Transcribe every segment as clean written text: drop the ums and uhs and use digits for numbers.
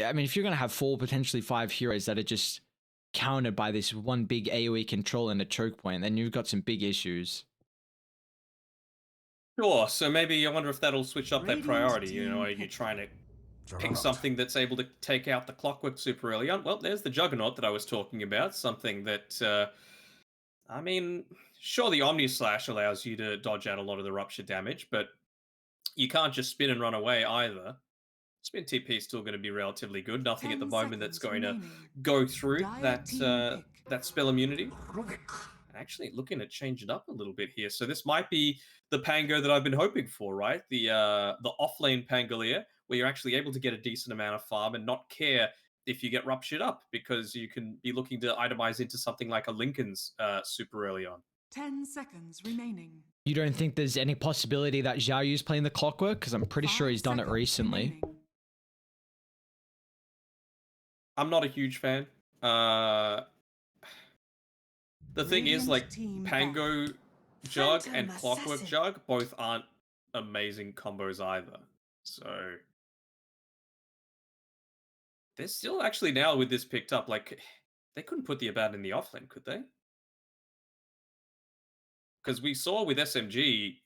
I mean, if you're going to have 4, potentially 5 heroes that are just countered by this one big AoE control and a choke point, then you've got some big issues. Sure, so maybe I wonder if that'll switch up their priority. You know, are you trying to pick something that's able to take out the clockwork super early on? Well, there's the Juggernaut that I was talking about. Something that, I mean, sure, the Omni Slash allows you to dodge out a lot of the rupture damage, but you can't just spin and run away either. Spin TP is still going to be relatively good. Nothing at the 10 moment that's seconds going to remaining. go through Dire team pick. that spell immunity. Actually, looking to change it up a little bit here. So this might be the Pango that I've been hoping for, right? The offlane Pangolier, where you're actually able to get a decent amount of farm and not care if you get ruptured up, because you can be looking to itemize into something like a Lincoln's super early on. 10 seconds remaining. You don't think there's any possibility that Xiao Yu's playing the clockwork? Because I'm pretty sure he's done it recently. Remaining. I'm not a huge fan. The thing is, like, Pango Jug and Clockwork Jug both aren't amazing combos either. So they're still actually, now with this picked up, like, they couldn't put the Abaddon in the offlane, could they? Because we saw with SMG,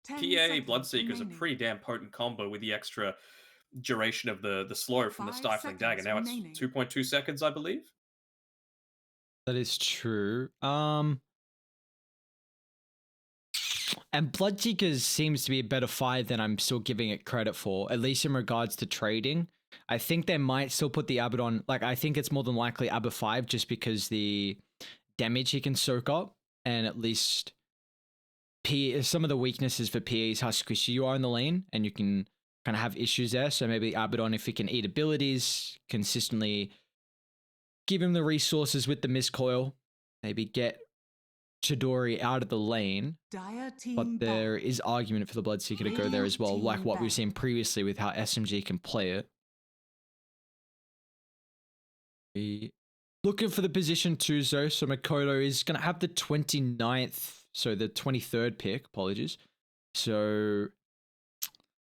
PA Bloodseeker is a pretty damn potent combo with the extra duration of the slow from the Stifling Dagger. Now it's 2.2 seconds, I believe. That is true. And Bloodseekers seems to be a better fight than I'm still giving it credit for, at least in regards to trading. I think they might still put the Abaddon, like, I think it's more than likely Abba 5 just because the damage he can soak up, and at least some of the weaknesses for PA is how squishy you are in the lane, and you can kind of have issues there. So maybe Abaddon, if he can eat abilities, consistently give him the resources with the miscoil, maybe get Chidori out of the lane, but there is argument for the Bloodseeker to go there as well, like what we've seen previously with how SMG can play it. Looking for the position 2, though, so Makoto is going to have the 29th, so the 23rd pick, apologies. So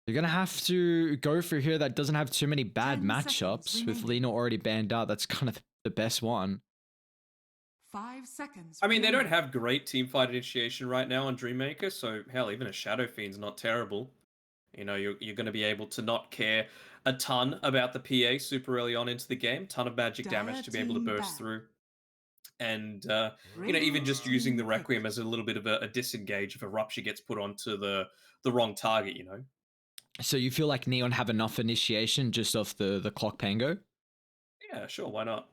you're going to have to go for here that doesn't have too many bad matchups, with Lina already banned out. That's kind of the best one. 5 seconds. I mean, they don't have great teamfight initiation right now on Dreammaker, so hell, even a Shadow Fiend's not terrible. You know, you're going to be able to not care a ton about the PA super early on into the game. Ton of magic damage to be able to burst through. And, you know, even just using the Requiem as a little bit of a disengage if a Rupture gets put onto the wrong target, you know? So you feel like Neon have enough initiation just off the Clock Pango? Yeah, sure, why not?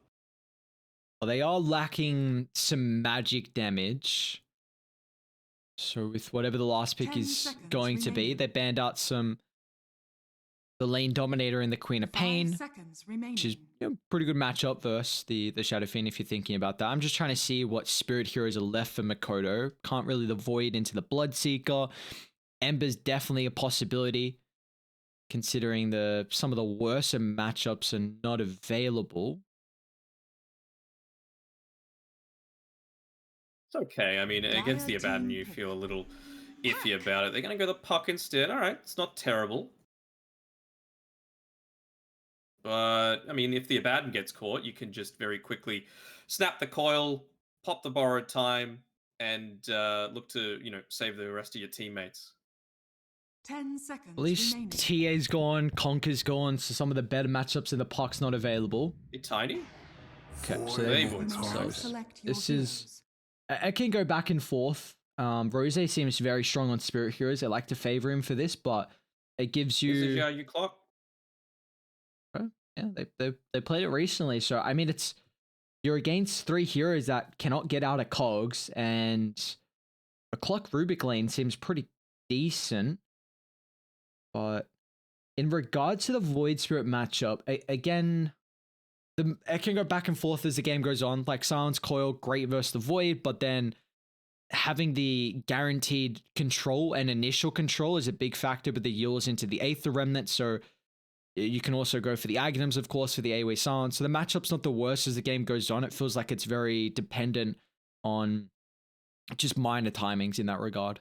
Well, they are lacking some magic damage. So with whatever the last pick is going to be, they banned out the Lane Dominator and the Queen of Pain, which is, you know, pretty good matchup versus the Shadow Fiend if you're thinking about that. I'm just trying to see what Spirit Heroes are left for Makoto. Can't really the Void into the Bloodseeker. Ember's definitely a possibility, considering some of the worser matchups are not available. It's okay. I mean, against the Abaddon, you feel a little iffy about it. They're going to go the Puck instead. All right, it's not terrible. But, I mean, if the Abaddon gets caught, you can just very quickly snap the coil, pop the borrowed time, and look to, you know, save the rest of your teammates. 10 seconds. At least TA's gone, Conker's gone, so some of the better matchups in the Puck's not available. It's tiny? Okay, so they avoid themselves. This is... I can go back and forth. Rose seems very strong on Spirit Heroes. I like to favor him for this, but it gives you... This is you clock. Yeah, they played it recently, so I mean, you're against 3 heroes that cannot get out of cogs, and a Clock Rubik lane seems pretty decent. But in regards to the Void Spirit matchup, again, it can go back and forth as the game goes on. Like Silence Coil, great versus the Void, but then having the guaranteed control and initial control is a big factor with the yields into the Aether Remnant, so you can also go for the Aghanims, of course, for the AoE Silence. So the matchup's not the worst as the game goes on. It feels like it's very dependent on just minor timings in that regard.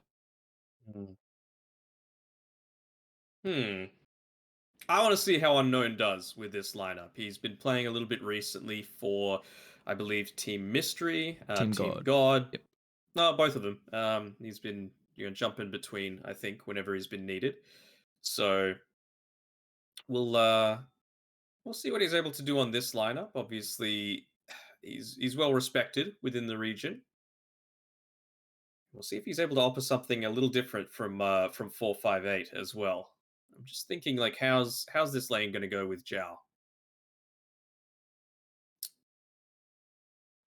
I want to see how Unknown does with this lineup. He's been playing a little bit recently for, I believe, Team Mystery, Team Team God. God. Yep. No, both of them. He's been jumping between, I think, whenever he's been needed. So we'll see what he's able to do on this lineup. Obviously, he's well respected within the region. We'll see if he's able to offer something a little different from 458 as well. I'm just thinking, like, how's this lane going to go with Zhao?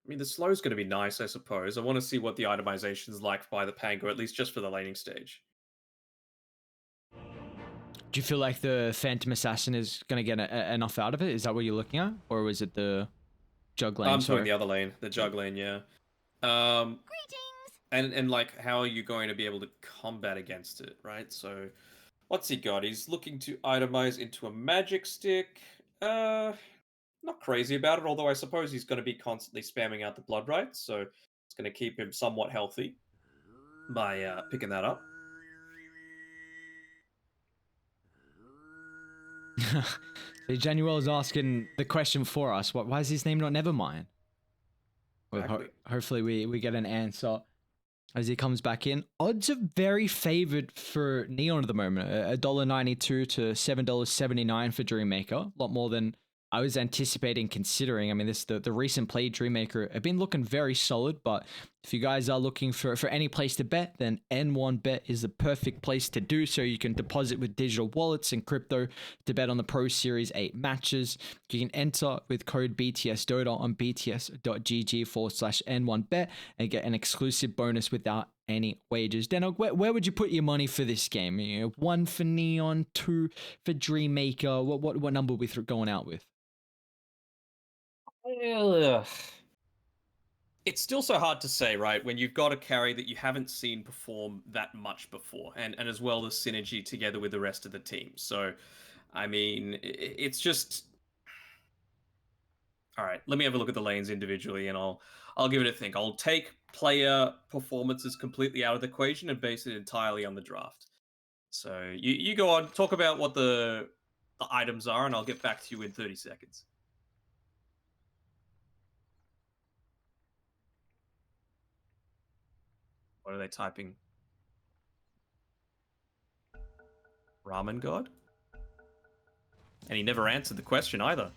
I mean, the slow's going to be nice, I suppose. I want to see what the itemization's like by the Pango, at least just for the laning stage. Do you feel like the Phantom Assassin is going to get enough out of it? Is that what you're looking at? Or was it the Jug lane? I'm Sorry. talking the other lane, the Jug lane, yeah. And like, how are you going to be able to combat against it, right? So, what's he got? He's looking to itemize into a magic stick. Not crazy about it, although I suppose he's going to be constantly spamming out the blood rights, so it's going to keep him somewhat healthy by picking that up. See, Januel's asking the question for us. Why is his name not Nevermind? Well, Exactly. hopefully we get an answer as he comes back in. Odds are very favored for Neon at the moment. $1.92 to $7.79 for Dreammaker. A lot more than I was anticipating, considering. I mean, the recent play Dreammaker have been looking very solid, but if you guys are looking for any place to bet, then N1 Bet is the perfect place to do so. You can deposit with digital wallets and crypto to bet on the Pro Series 8 matches. You can enter with code BTS Dota on bts.gg/N1Bet and get an exclusive bonus without any wagers. Danog, where would you put your money for this game? 1 for Neon, 2 for Dreammaker. What number are we going out with? It's still so hard to say, right? When you've got a carry that you haven't seen perform that much before, and as well the synergy together with the rest of the team. So, I mean, it's just... All right, let me have a look at the lanes individually, and I'll give it a think. I'll take player performances completely out of the equation and base it entirely on the draft. So you go on, talk about what the items are, and I'll get back to you in 30 seconds. What are they typing? Ramen God? And he never answered the question either.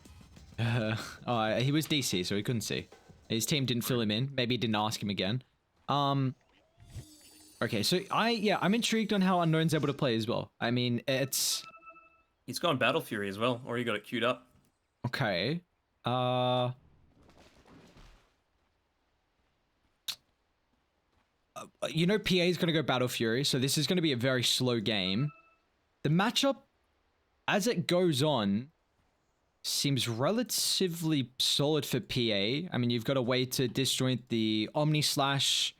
He was DC, so he couldn't see. His team didn't fill him in. Maybe he didn't ask him again. Okay, so I'm intrigued on how Unknown's able to play as well. I mean, He's gone Battle Fury as well, or he got it queued up. Okay. You know, PA is going to go Battle Fury, so this is going to be a very slow game. The matchup, as it goes on, seems relatively solid for PA. I mean, you've got a way to disjoint the Omni Slash,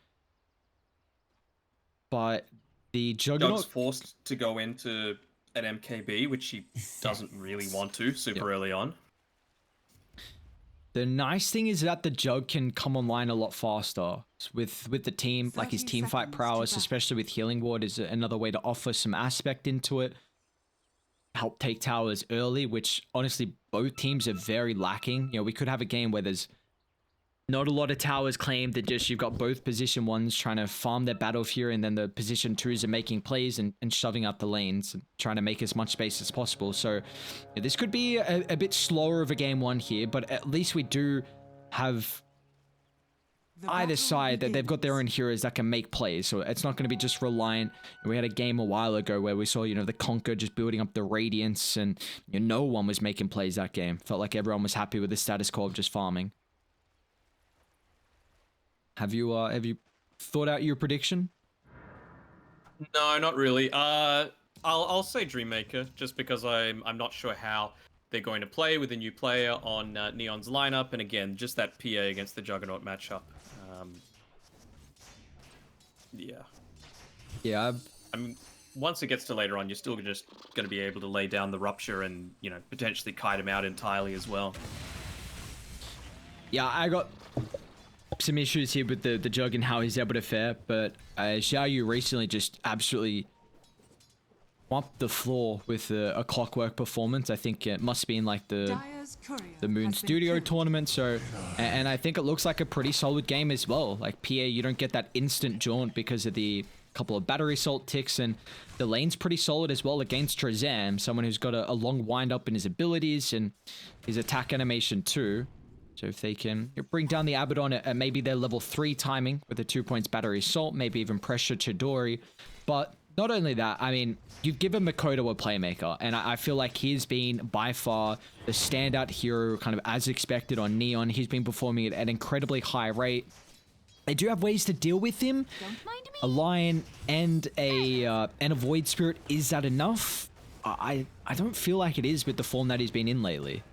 but the Juggernaut... Jug's forced to go into an MKB, which he doesn't really want to super early on. The nice thing is that the Jug can come online a lot faster with the team, like his team fight prowess, especially with Healing Ward, is another way to offer some aspect into it. Help take towers early, which honestly both teams are very lacking. We could have a game where there's not a lot of towers claimed, and just you've got both position ones trying to farm their Battle Fury, and then the position twos are making plays and shoving out the lanes and trying to make as much space as possible. So this could be a bit slower of a game one here, but at least we do have either side that they've got their own heroes that can make plays, so it's not going to be just reliant. We had a game a while ago where we saw the Conquer just building up the Radiance, and no one was making plays that game. Felt like everyone was happy with the status quo of just farming. Have you thought out your prediction? No, not really. I'll say Dreammaker, just because I'm not sure how they're going to play with a new player on Neon's lineup, and again, just that PA against the Juggernaut matchup. Yeah. I mean, once it gets to later on, you're still just going to be able to lay down the Rupture and potentially kite him out entirely as well. Yeah, I got some issues here with the Jug and how he's able to fare, but Xiaoyu recently just absolutely Wiped the floor with a clockwork performance. I think it must be in like the Moon Studio tournament. So, and I think it looks like a pretty solid game as well. Like PA, you don't get that instant jaunt because of the couple of battery salt ticks, and the lane's pretty solid as well against Trezam, someone who's got a long wind up in his abilities and his attack animation too. So if they can bring down the Abaddon at maybe their level 3 timing with the 2 points battery assault, maybe even pressure Chidori. But not only that, I mean, you've given Makoto a playmaker, and I feel like he's been by far the standout hero, kind of as expected on Neon. He's been performing at an incredibly high rate. They do have ways to deal with him. A Lion and a Void Spirit, is that enough? I don't feel like it is with the form that he's been in lately.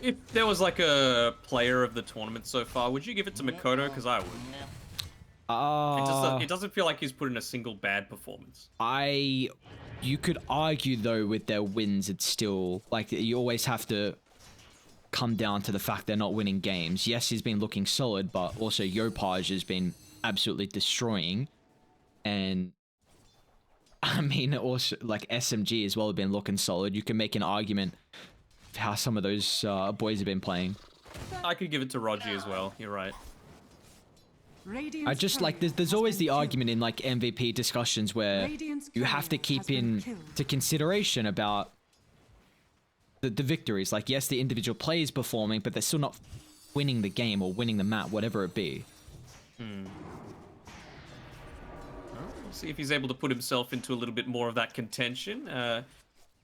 If there was like a player of the tournament so far, would you give it to Makoto? Because I would. It doesn't feel like he's put in a single bad performance. You could argue though with their wins, it's still like you always have to come down to the fact they're not winning games. Yes, he's been looking solid, but also Yopaj has been absolutely destroying. And I mean, also like SMG as well have been looking solid. You can make an argument of how some of those boys have been playing. I could give it to Roger as well. You're right. I just like there's always the argument in like MVP discussions where you have to keep into consideration about the victories. Like, yes, the individual players performing, but they're still not winning the game or winning the map, whatever it be. See if he's able to put himself into a little bit more of that contention.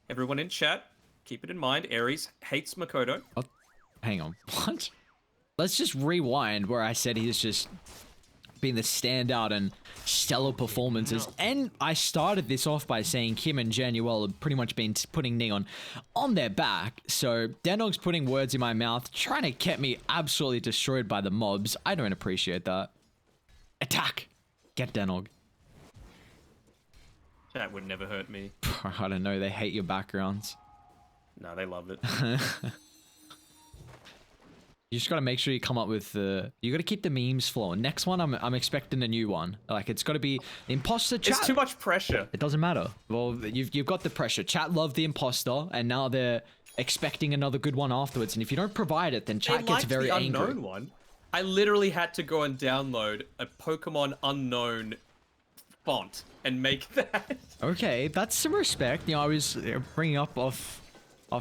Everyone in chat, keep it in mind, Ares hates Makoto. Oh, hang on, what? Let's just rewind where I said he's just been the standout and stellar performances. And I started this off by saying Kim and Januel have pretty much been putting Neon on their back. So Danog's putting words in my mouth, trying to get me absolutely destroyed by the mobs. I don't appreciate that. Attack! Get Danog. That would never hurt me. I don't know, they hate your backgrounds. No, they love it. You just gotta make sure you come up with the... You gotta keep the memes flowing. Next one, I'm expecting a new one. Like, it's gotta be imposter chat. It's too much pressure. It doesn't matter. Well, you've got the pressure. Chat loved the imposter, and now they're expecting another good one afterwards. And if you don't provide it, then chat gets very angry. The unknown one. I literally had to go and download a Pokemon Unknown font and make that. Okay, that's some respect. You know, I was bringing up off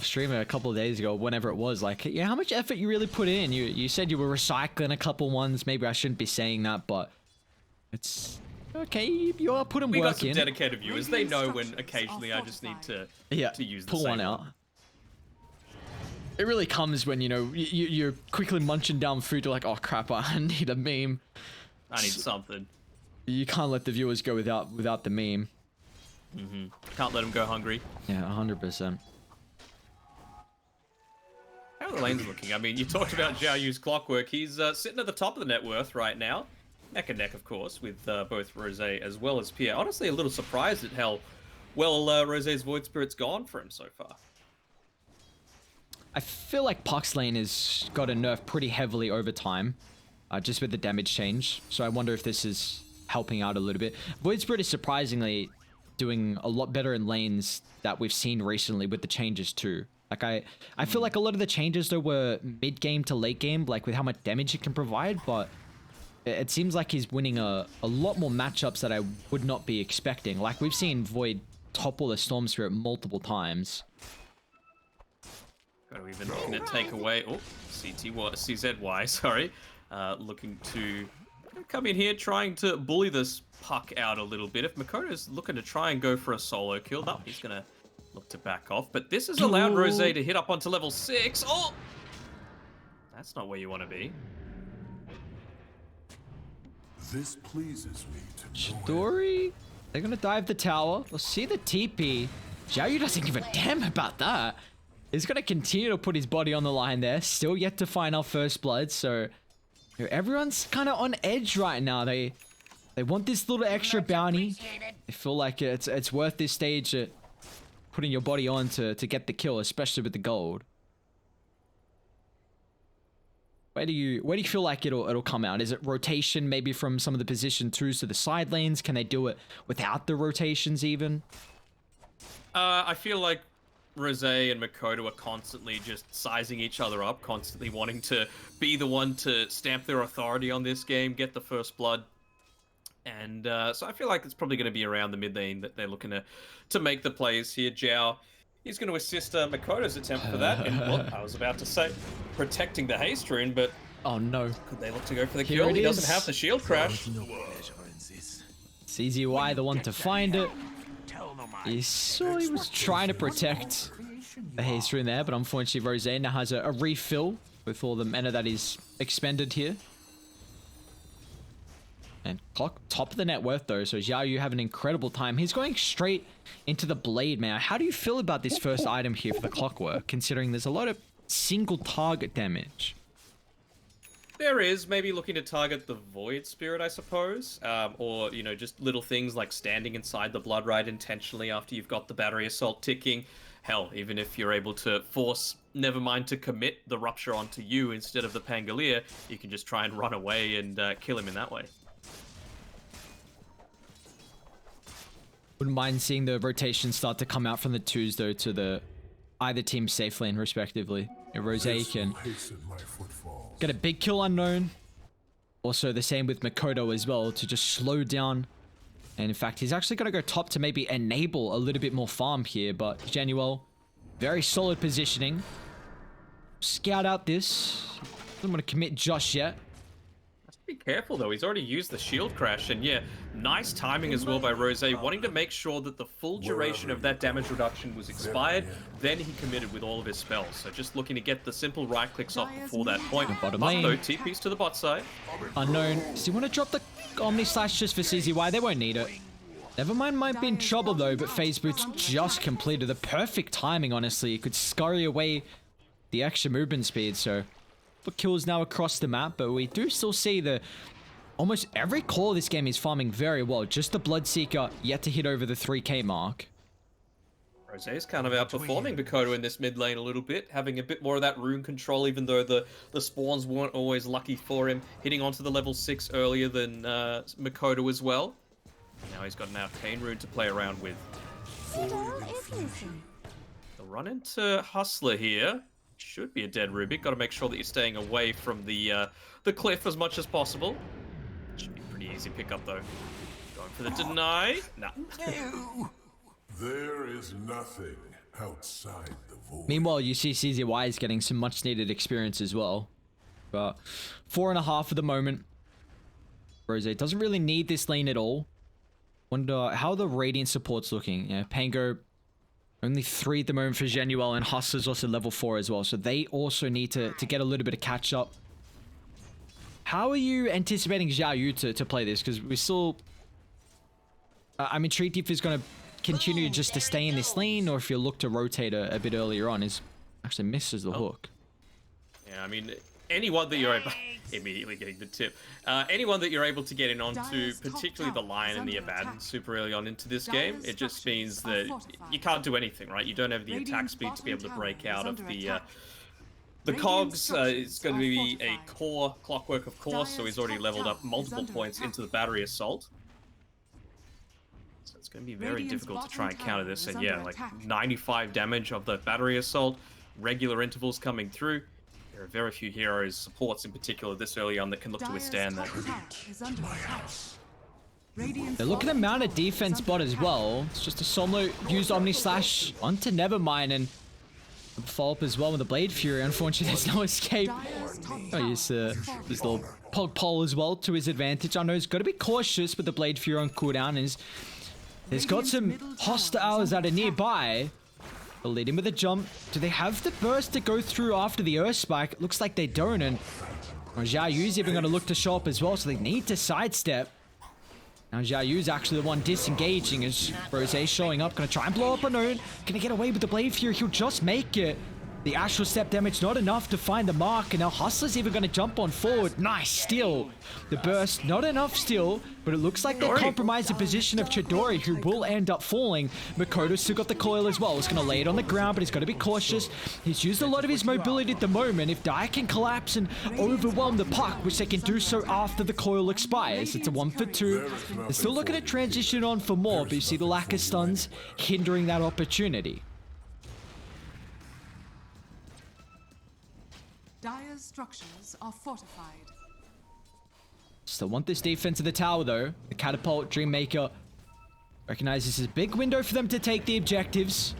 stream a couple of days ago, whenever it was, like, yeah, how much effort you really put in. You said you were recycling a couple ones. Maybe I shouldn't be saying that, but it's okay. You are putting work in. We got some dedicated viewers. They know when occasionally I just need to use the pull same one out. It really comes when, you know, you're quickly munching down food. You're like, oh crap, I need a meme. I need something. You can't let the viewers go without the meme. Can't let them go hungry. Yeah, 100%. How are the lanes looking? I mean, you talked about Zhao Yu's clockwork. He's sitting at the top of the net worth right now. Neck and neck, of course, with both Rosé as well as Pierre. Honestly, a little surprised at how well Rosé's Void Spirit's gone for him so far. I feel like Puck's lane has got a nerf pretty heavily over time, just with the damage change. So I wonder if this is helping out a little bit. Void Spirit is surprisingly doing a lot better in lanes that we've seen recently with the changes too. Like I feel like a lot of the changes though were mid game to late game, like with how much damage it can provide, but it seems like he's winning a lot more matchups that I would not be expecting. Like we've seen Void topple the Storm Spirit multiple times. Got to even looking at take away. Oh, CZY, sorry. Looking to come in here, trying to bully this Puck out a little bit. If Makoto's looking to try and go for a solo kill, no, he's going to look to back off. But this has allowed Rosé to hit up onto level 6. Oh! That's not where you want to be. This pleases me to Chidori? They're going to dive the tower. We'll see the TP. Zhao Yu doesn't give a damn about that. He's going to continue to put his body on the line there. Still yet to find our first blood. So everyone's kind of on edge right now. They want this little extra bounty. They feel like it's worth this stage putting your body on to get the kill, especially with the gold. Where do you feel like it'll come out? Is it rotation maybe from some of the position 2s to the side lanes? Can they do it without the rotations even? I feel like Rosé and Makoto are constantly just sizing each other up, constantly wanting to be the one to stamp their authority on this game, get the first blood. And so I feel like it's probably going to be around the mid lane that they're looking to make the plays here. Zhao, he's going to assist Makoto's attempt for that. And well, I was about to say protecting the haste rune, but oh no. Could they look to go for the Here kill? it He is. doesn't have the shield crash. It's EZY the one to find it. He saw he was trying to protect the haste rune there, but unfortunately Rosé now has a refill with all the mana that is expended here. And Clock, top of the net worth though, so Xiao Yu have an incredible time. He's going straight into the blade, man. How do you feel about this first item here for the Clockwork, considering there's a lot of single target damage? There is maybe looking to target the Void Spirit, I suppose, or, you know, just little things like standing inside the Blood Ride intentionally after you've got the Battery Assault ticking. Hell, even if you're able to force Nevermind to commit the Rupture onto you instead of the Pangolier, you can just try and run away and kill him in that way. Wouldn't mind seeing the rotation start to come out from the 2s though to the either team safe lane respectively. Rosé can get a big kill unknown. Also the same with Makoto as well to just slow down. And in fact, he's actually going to go top to maybe enable a little bit more farm here. But Genuel, very solid positioning. Scout out this. Doesn't want to commit just yet. Be careful though, he's already used the shield crash, and yeah, nice timing as well by Rosé, wanting to make sure that the full duration of that damage reduction was expired, then he committed with all of his spells. So just looking to get the simple right clicks off before that point. Bottom But lane. though, TP's to the bot side. Unknown. Does he want to drop the Omni Slash just for CZY? They won't need it. Nevermind might be in trouble though, but Phase Boots just completed. The perfect timing, honestly. He could scurry away the extra movement speed, so kills now across the map, but we do still see the almost every core this game is farming very well. Just the Bloodseeker yet to hit over the 3k mark. Rosé's kind of outperforming Makoto in this mid lane a little bit, having a bit more of that rune control, even though the spawns weren't always lucky for him, hitting onto the level 6 earlier than Makoto as well. Now he's got an Arcane rune to play around with. They'll run into Hustler here. Should be a dead Rubik. Got to make sure that you're staying away from the cliff as much as possible. Should be pretty easy pickup though. Going for the deny. Nah. There is nothing outside the void. Meanwhile, you see CZY is getting some much needed experience as well. But 4.5 for the moment. Rosé doesn't really need this lane at all. Wonder how the Radiant support's looking. Yeah, Pango only 3 at the moment for Genuel, and Hustler's also level 4 as well. So they also need to get a little bit of catch up. How are you anticipating Xiao Yu to play this? Because we still... I'm intrigued if he's going to continue just to stay in this lane, or if he'll look to rotate a bit earlier on. Is actually misses the hook. Yeah, I mean, anyone that you're able... Immediately getting the tip. Anyone that you're able to get in onto, particularly the Lion and the Abaddon super early on into this game, it just means that you can't do anything, right? You don't have the attack speed to be able to break out of the cogs. It's going to be a core Clockwork, of course, so he's already leveled up multiple points into the Battery Assault. So it's going to be very difficult to try and counter this. And yeah, like 95 damage of the Battery Assault, regular intervals coming through. There are very few heroes, supports in particular, this early on that can look to withstand that. They're looking to mount a defense bot as well. It's just a solo used Omni Slash onto Nevermind, and follow up as well with the Blade Fury. Unfortunately, there's no escape. Oh, use this little Pog Pole as well to his advantage. I know he's got to be cautious with the Blade Fury on cooldown. He's got some hostiles that are nearby. They'll lead him with a jump. Do they have the burst to go through after the Earth Spike? It looks like they don't, and Xiao Yu's even going to look to show up as well, so they need to sidestep. Now Xiao Yu's actually the one disengaging as Rosé showing up, going to try and blow up Unknown. Going to get away with the Blade Fury. He'll just make it. The astral step damage not enough to find the mark, and now Hustler's even going to jump on forward. Nice steal. The burst not enough still, but it looks like they compromise the position of Chidori, who will end up falling. Makoto's still got the coil as well. He's going to lay it on the ground, but he's got to be cautious. He's used a lot of his mobility at the moment. If Dai can collapse and overwhelm the puck, which they can do so after the coil expires, it's a 1 for 2. They're still looking to transition on for more, but you see the lack of stuns hindering that opportunity. Dire's structures are fortified. Still want this defense of the tower though. The catapult, Dreammaker recognizes this is a big window for them to take the objectives.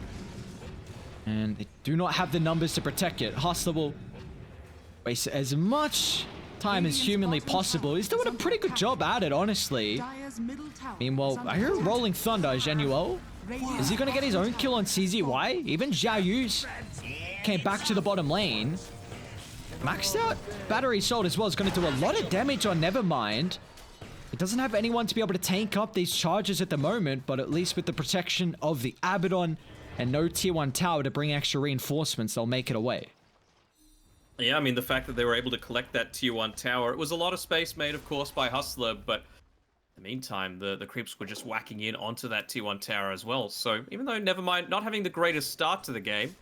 And they do not have the numbers to protect it. Hustler will waste as much time as humanly possible. He's doing a pretty good job at it, honestly. Dire's middle tower Meanwhile, I hear Rolling Thunder, Genuel. Is he going to get his own kill on CZY? Even Xiaoyu's came back to the bottom lane. Maxed out battery sold as well is going to do a lot of damage on Nevermind. It doesn't have anyone to be able to tank up these charges at the moment, but at least with the protection of the Abaddon and no tier 1 tower to bring extra reinforcements, they'll make it away. Yeah, I mean, the fact that they were able to collect that tier 1 tower, it was a lot of space made, of course, by Hustler, but in the meantime, the creeps were just whacking in onto that tier 1 tower as well. So even though Nevermind not having the greatest start to the game,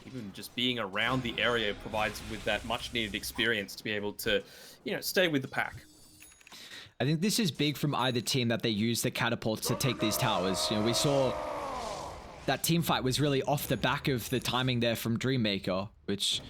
even just being around the area provides with that much needed experience to be able to, stay with the pack. I think this is big from either team that they use the catapults to take these towers. We saw that team fight was really off the back of the timing there from Dreammaker, which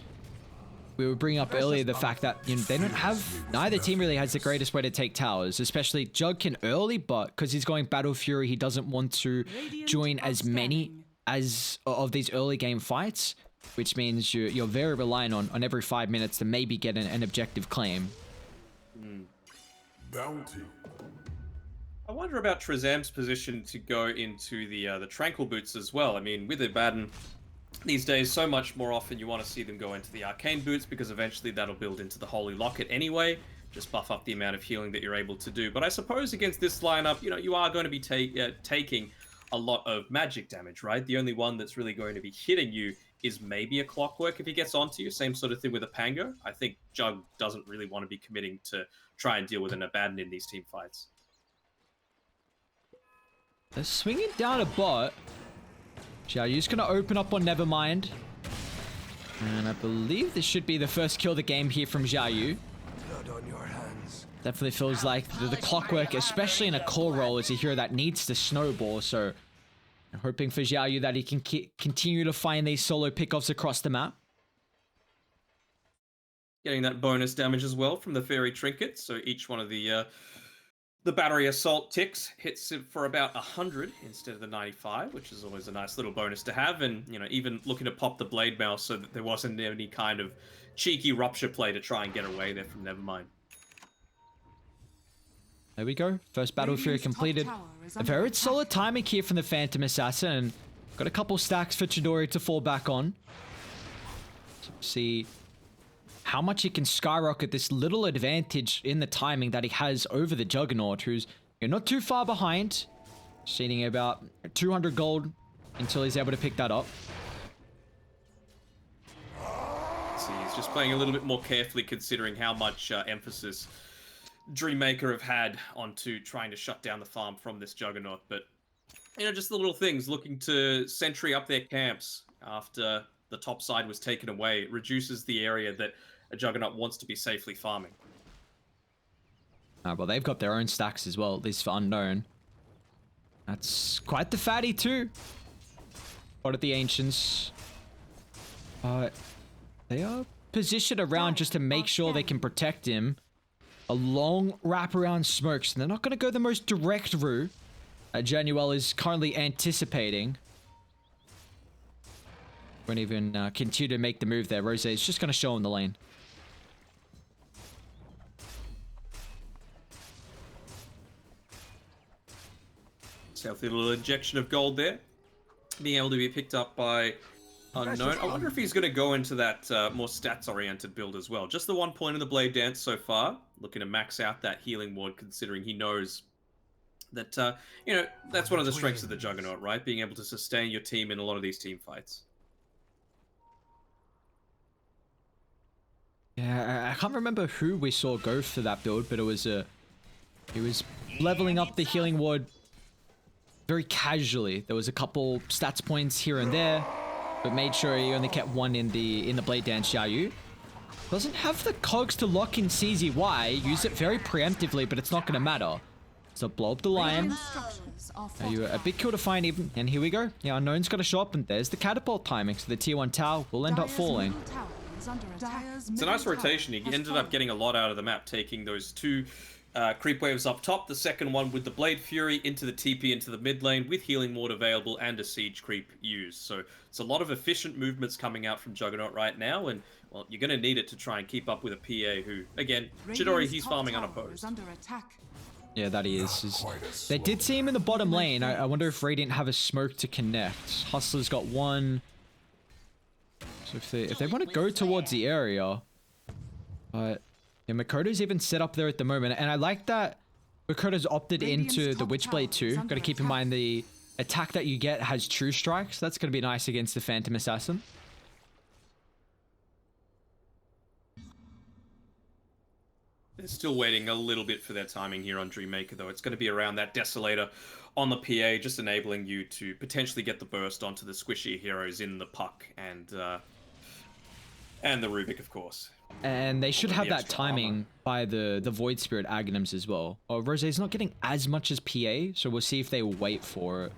we were bringing up earlier, the fact that they don't have, neither team really has the greatest way to take towers, especially Jug can early, but because he's going Battle Fury, he doesn't want to join as many as of these early game fights, which means you're very reliant on every 5 minutes to maybe get an objective claim. Bounty. I wonder about Trezam's position to go into the Tranquil Boots as well. I mean, with Abaddon, these days, so much more often you want to see them go into the Arcane Boots because eventually that'll build into the Holy Locket anyway. Just buff up the amount of healing that you're able to do. But I suppose against this lineup, you are going to be taking a lot of magic damage, right? The only one that's really going to be hitting you is maybe a Clockwork if he gets onto you. Same sort of thing with a Pango. I think Jug doesn't really want to be committing to try and deal with an Abaddon in these team fights. They're swinging down a bot. Xiaoyu's going to open up on Nevermind. And I believe this should be the first kill of the game here from Xiaoyu. Blood on your hands. Definitely feels like the Clockwork, especially in a core role, is a hero that needs to snowball. So I'm hoping for Xiaoyu that he can continue to find these solo pickoffs across the map. Getting that bonus damage as well from the Fairy Trinket. So each one of the Battery Assault ticks hits it for about 100 instead of the 95, which is always a nice little bonus to have. And, even looking to pop the Blade Mail so that there wasn't any kind of cheeky Rupture play to try and get away there from Nevermind. There we go. First Battle Fury completed. A very solid timing here from the Phantom Assassin. And got a couple stacks for Chidori to fall back on. So see how much he can skyrocket this little advantage in the timing that he has over the Juggernaut, who's not too far behind. Shading about 200 gold until he's able to pick that up. See, he's just playing a little bit more carefully considering how much emphasis Dreammaker have had onto trying to shut down the farm from this Juggernaut. But, just the little things, looking to sentry up their camps after the top side was taken away. It reduces the area that a Juggernaut wants to be safely farming. Well, they've got their own stacks as well, at least for Unknown. That's quite the fatty too. What are the Ancients? They are positioned around just to make sure they can protect him. A long wraparound smokes, and they're not going to go the most direct route. Januel is currently anticipating. Won't even continue to make the move there. Rose is just going to show him the lane. Healthy little injection of gold there. Being able to be picked up by Unknown. I wonder if he's going to go into that more stats-oriented build as well. Just the 1 point in the Blade Dance so far. Looking to max out that healing ward, considering he knows that, that's one of the strengths of the Juggernaut, right? Being able to sustain your team in a lot of these team fights. can't remember who we saw go for that build, but it was he was leveling up the healing ward very casually. There was a couple stats points here and there, but made sure he only kept one in the Blade Dance Xiaoyu. Doesn't have the cogs to lock in CZY. Use it very preemptively, but it's not going to matter. So blow up the lion. Are you a big kill to find even? And here we go. Yeah, Unknown's got to show up, and there's the catapult timing. So the tier 1 tower will end up falling. It's a nice rotation. He ended up getting a lot out of the map, taking those two creep waves up top. The second one with the Blade Fury into the TP into the mid lane with healing ward available and a siege creep used. So it's a lot of efficient movements coming out from Juggernaut right now, and well, you're going to need it to try and keep up with a PA who, again, Chidori, he's farming unopposed. Yeah, that he is. They did see him in the bottom lane. I wonder if Radiant have a smoke to connect. Hustler's got one. So if they want to go towards the area, but yeah, Makoto's even set up there at the moment, and I like that Makoto's opted into the Witchblade too. Got to keep in mind the attack that you get has True Strikes. That's going to be nice against the Phantom Assassin. They're still waiting a little bit for their timing here on Dreammaker, though. It's going to be around that Desolator on the PA, just enabling you to potentially get the burst onto the squishy heroes in the Puck and the Rubik, of course. And they should have that timing by the Void Spirit Aghanims as well. Oh, Rosé's not getting as much as PA, so we'll see if they wait for it.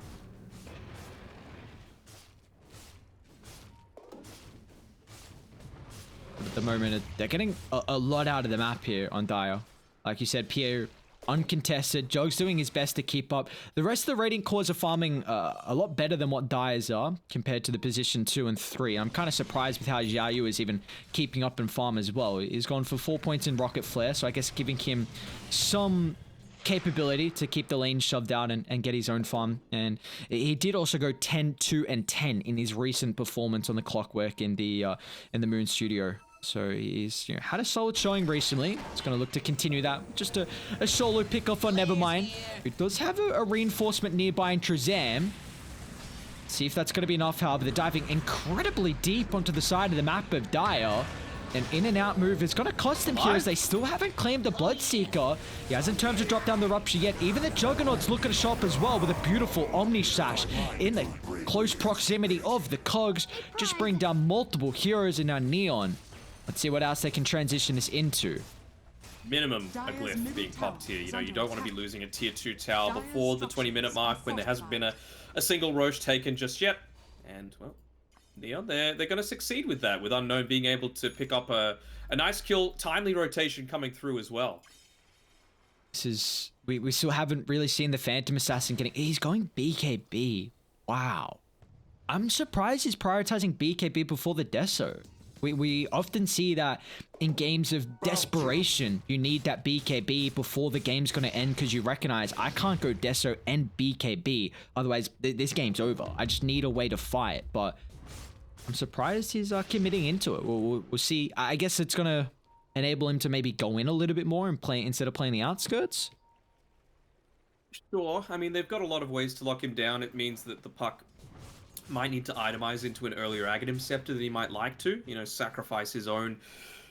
At the moment, they're getting a lot out of the map here on Dire. Like you said, PA uncontested. Jog's doing his best to keep up. The rest of the Radiant cores are farming a lot better than what Dire's are compared to the position 2 and 3. I'm kind of surprised with how Xiaoyu is even keeping up in farm as well. He's gone for 4 points in Rocket Flare, so I guess giving him some capability to keep the lane shoved out and get his own farm. And he did also go 10, 2, and 10 in his recent performance on the Clockwork in the Moon Studio. So he's had a solid showing recently. It's going to look to continue that. Just a solo pick-off on Nevermind. It does have a reinforcement nearby in Trezam. See if that's going to be enough, however. They're diving incredibly deep onto the side of the map of Dire. An in-and-out move is going to cost them here as they still haven't claimed the Bloodseeker. He hasn't turned to drop down the Rupture yet. Even the Juggernaut's looking to show up as well with a beautiful Omni Sash in the close proximity of the Cogs. Just bring down multiple heroes in our Neon. Let's see what else they can transition this into. Minimum a glyph being popped here. You know, you don't want to be losing a tier 2 tower before the 20-minute mark when there hasn't been a single Roche taken just yet. And, well, Neon, they're going to succeed with that, with Unknown being able to pick up a nice kill, timely rotation coming through as well. This is... We still haven't really seen the Phantom Assassin getting... He's going BKB. Wow. I'm surprised he's prioritizing BKB before the Deso. We often see that in games of desperation, you need that BKB before the game's going to end because you recognize I can't go Deso and BKB. Otherwise, this game's over. I just need a way to fight. But I'm surprised he's committing into it. We'll see. I guess it's going to enable him to maybe go in a little bit more and play instead of playing the outskirts. Sure. I mean, they've got a lot of ways to lock him down. It means that the Puck might need to itemize into an earlier Aghanim Scepter than he might like to, you know, sacrifice his own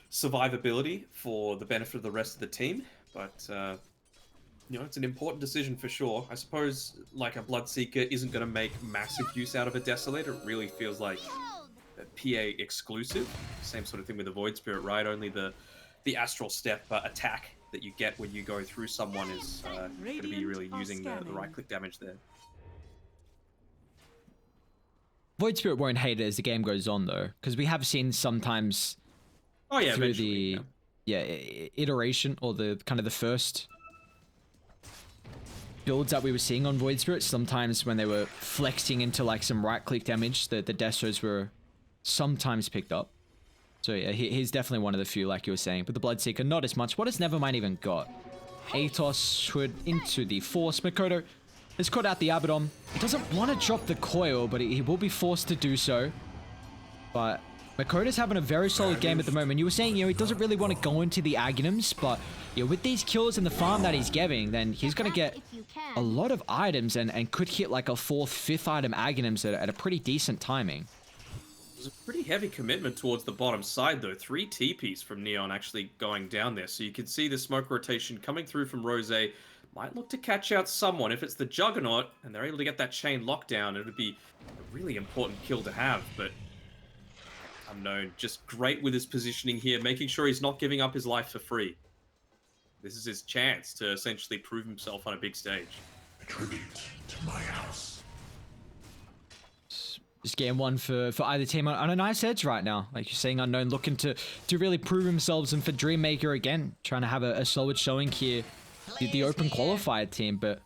survivability for the benefit of the rest of the team. But, you know, it's an important decision for sure. I suppose, like, a Bloodseeker isn't going to make massive use out of a Desolator. It really feels like a PA exclusive. Same sort of thing with the Void Spirit, right? Only the Astral Step attack that you get when you go through someone is going to be really using the right-click damage there. Void Spirit won't hate it as the game goes on, though, because we have seen sometimes through the iteration or the kind of the first builds that we were seeing on Void Spirit. Sometimes when they were flexing into like some right-click damage, the Desos were sometimes picked up. So yeah, he's definitely one of the few, like you were saying. But the Bloodseeker, not as much. What has Nevermind even got? Atos should into the Force. Makoto has caught out the Abaddon. He doesn't want to drop the coil, but he will be forced to do so. But Makoto's having a very solid game at the moment. You were saying, you know, he doesn't really want to go into the Aghanims, but you know, with these kills and the farm that he's getting, then he's going to get a lot of items and could hit like a 4th, 5th item Aghanims at a pretty decent timing. was a pretty heavy commitment towards the bottom side, though. 3 TPs from Neon actually going down there. So you can see the smoke rotation coming through from Rose. Might look to catch out someone. If it's the Juggernaut, and they're able to get that chain lockdown, it would be a really important kill to have. But Unknown, just great with his positioning here, making sure he's not giving up his life for free. This is his chance to essentially prove himself on a big stage. Tribute to my house. Just game one for either team on a nice edge right now. Like you're saying, Unknown looking to really prove themselves, and for Dreammaker again, trying to have a solid showing here. The open qualified team, but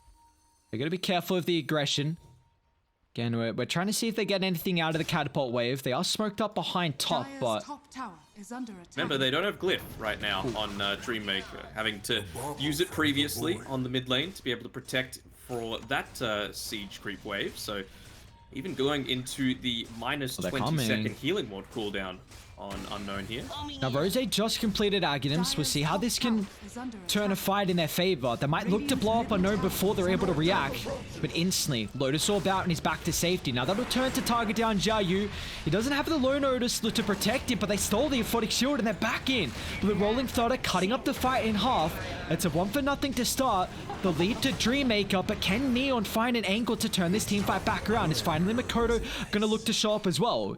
they're going to be careful of the aggression. Again, we're trying to see if they get anything out of the catapult wave. They are smoked up behind top, Dire's but top tower is under attack. Remember, they don't have Glyph right now on Dreammaker, having to use it previously on the mid lane to be able to protect for that siege creep wave. So even going into the minus 20-second healing ward cooldown on Unknown here. now Rose just completed Aghanim's. We'll see how this can turn a fight in their favor. They might look to blow up Unknown before they're able to react, but instantly Lotus Orb out and he's back to safety. Now that'll turn to target down Xiaoyu. He doesn't have the low notice to protect him, but they stole the Aphotic Shield and they're back in. But the Rolling Thunder cutting up the fight in half. It's a 1-0 to start. The lead to Dreammaker, but can Neon find an angle to turn this team fight back around? Is finally Makoto gonna look to show up as well?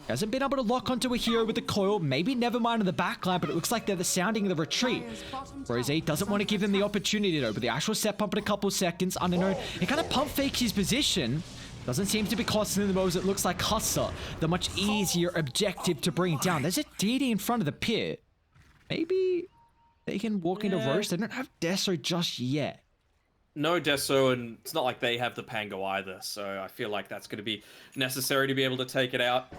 Hasn't been able to lock onto a hero with the coil. Maybe never mind on the backline, but it looks like they're the sounding of the retreat. Rose doesn't want to give him the opportunity though, but the actual set pump in a couple seconds. Unknown, he kind of pump fakes his position. Doesn't seem to be costing them those. It looks like Hustler, the much easier objective to bring down. There's a DD in front of the pit. Maybe they can walk into Roche. They don't have Deso just yet. No Deso, and it's not like they have the Pango either, so I feel like that's going to be necessary to be able to take it out.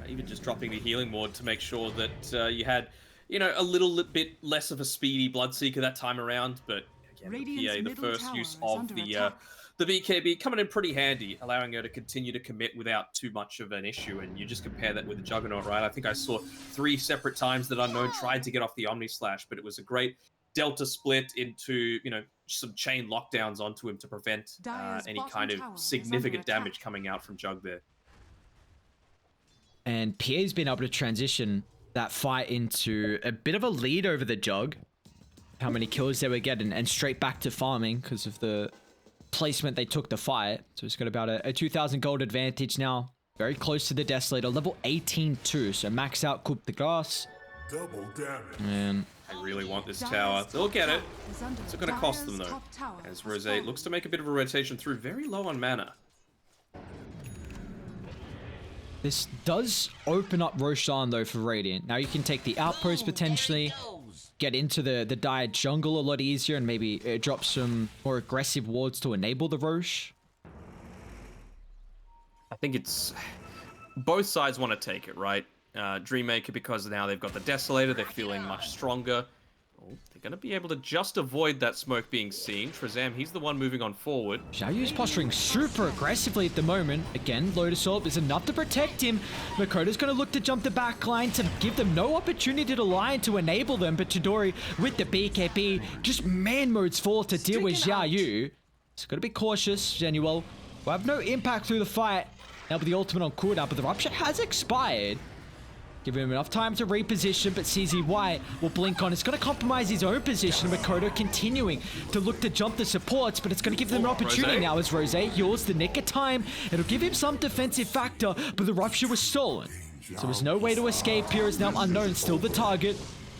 Even just dropping the healing ward to make sure that you had, you know, a little bit less of a speedy Bloodseeker that time around, but again, the first use of the BKB coming in pretty handy, allowing her to continue to commit without too much of an issue. And you just compare that with the Juggernaut, right? I think I saw 3 separate times that Unknown tried to get off the Omni Slash, but it was a great Delta split into, you know, some chain lockdowns onto him to prevent any kind of significant damage coming out from Jug there. And Pierre's been able to transition that fight into a bit of a lead over the Jug. How many kills they were getting, and straight back to farming because of the placement they took the fight. So it's got about a 2,000 gold advantage now. Very close to the Desolator, level 18 too. So max out Coupe de Grace. Double damage. And I really want this tower. They'll get it. It's going to cost them though, as Rose looks to make a bit of a rotation through, very low on mana. this does open up Roshan though for Radiant. Now you can take the outpost potentially, get into the dire jungle a lot easier, and maybe drop some more aggressive wards to enable the Rosh. I think it's both sides want to take it, right? Dreammaker, because now they've got the Desolator, they're feeling much stronger. Oh, they're going to be able to just avoid that smoke being seen. Trezam, he's the one moving on forward. Xiaoyu's posturing super aggressively at the moment. Again, Lotus Orb is enough to protect him. Makoto's going to look to jump the back line to give them no opportunity to line to enable them, but Chidori with the BKB just man modes forward to deal with Xiaoyu. So got to be cautious. Genuel will have no impact through the fight. Now with the ultimate on cooldown, but the Rupture has expired. Giving him enough time to reposition, but CZY will blink on. It's going to compromise his own position. Makoto continuing to look to jump the supports, but it's going to give them an opportunity now as Rose heals the nick of time. It'll give him some defensive factor, but the Rupture was stolen. So there's no way to escape here. Is now Unknown, still the target.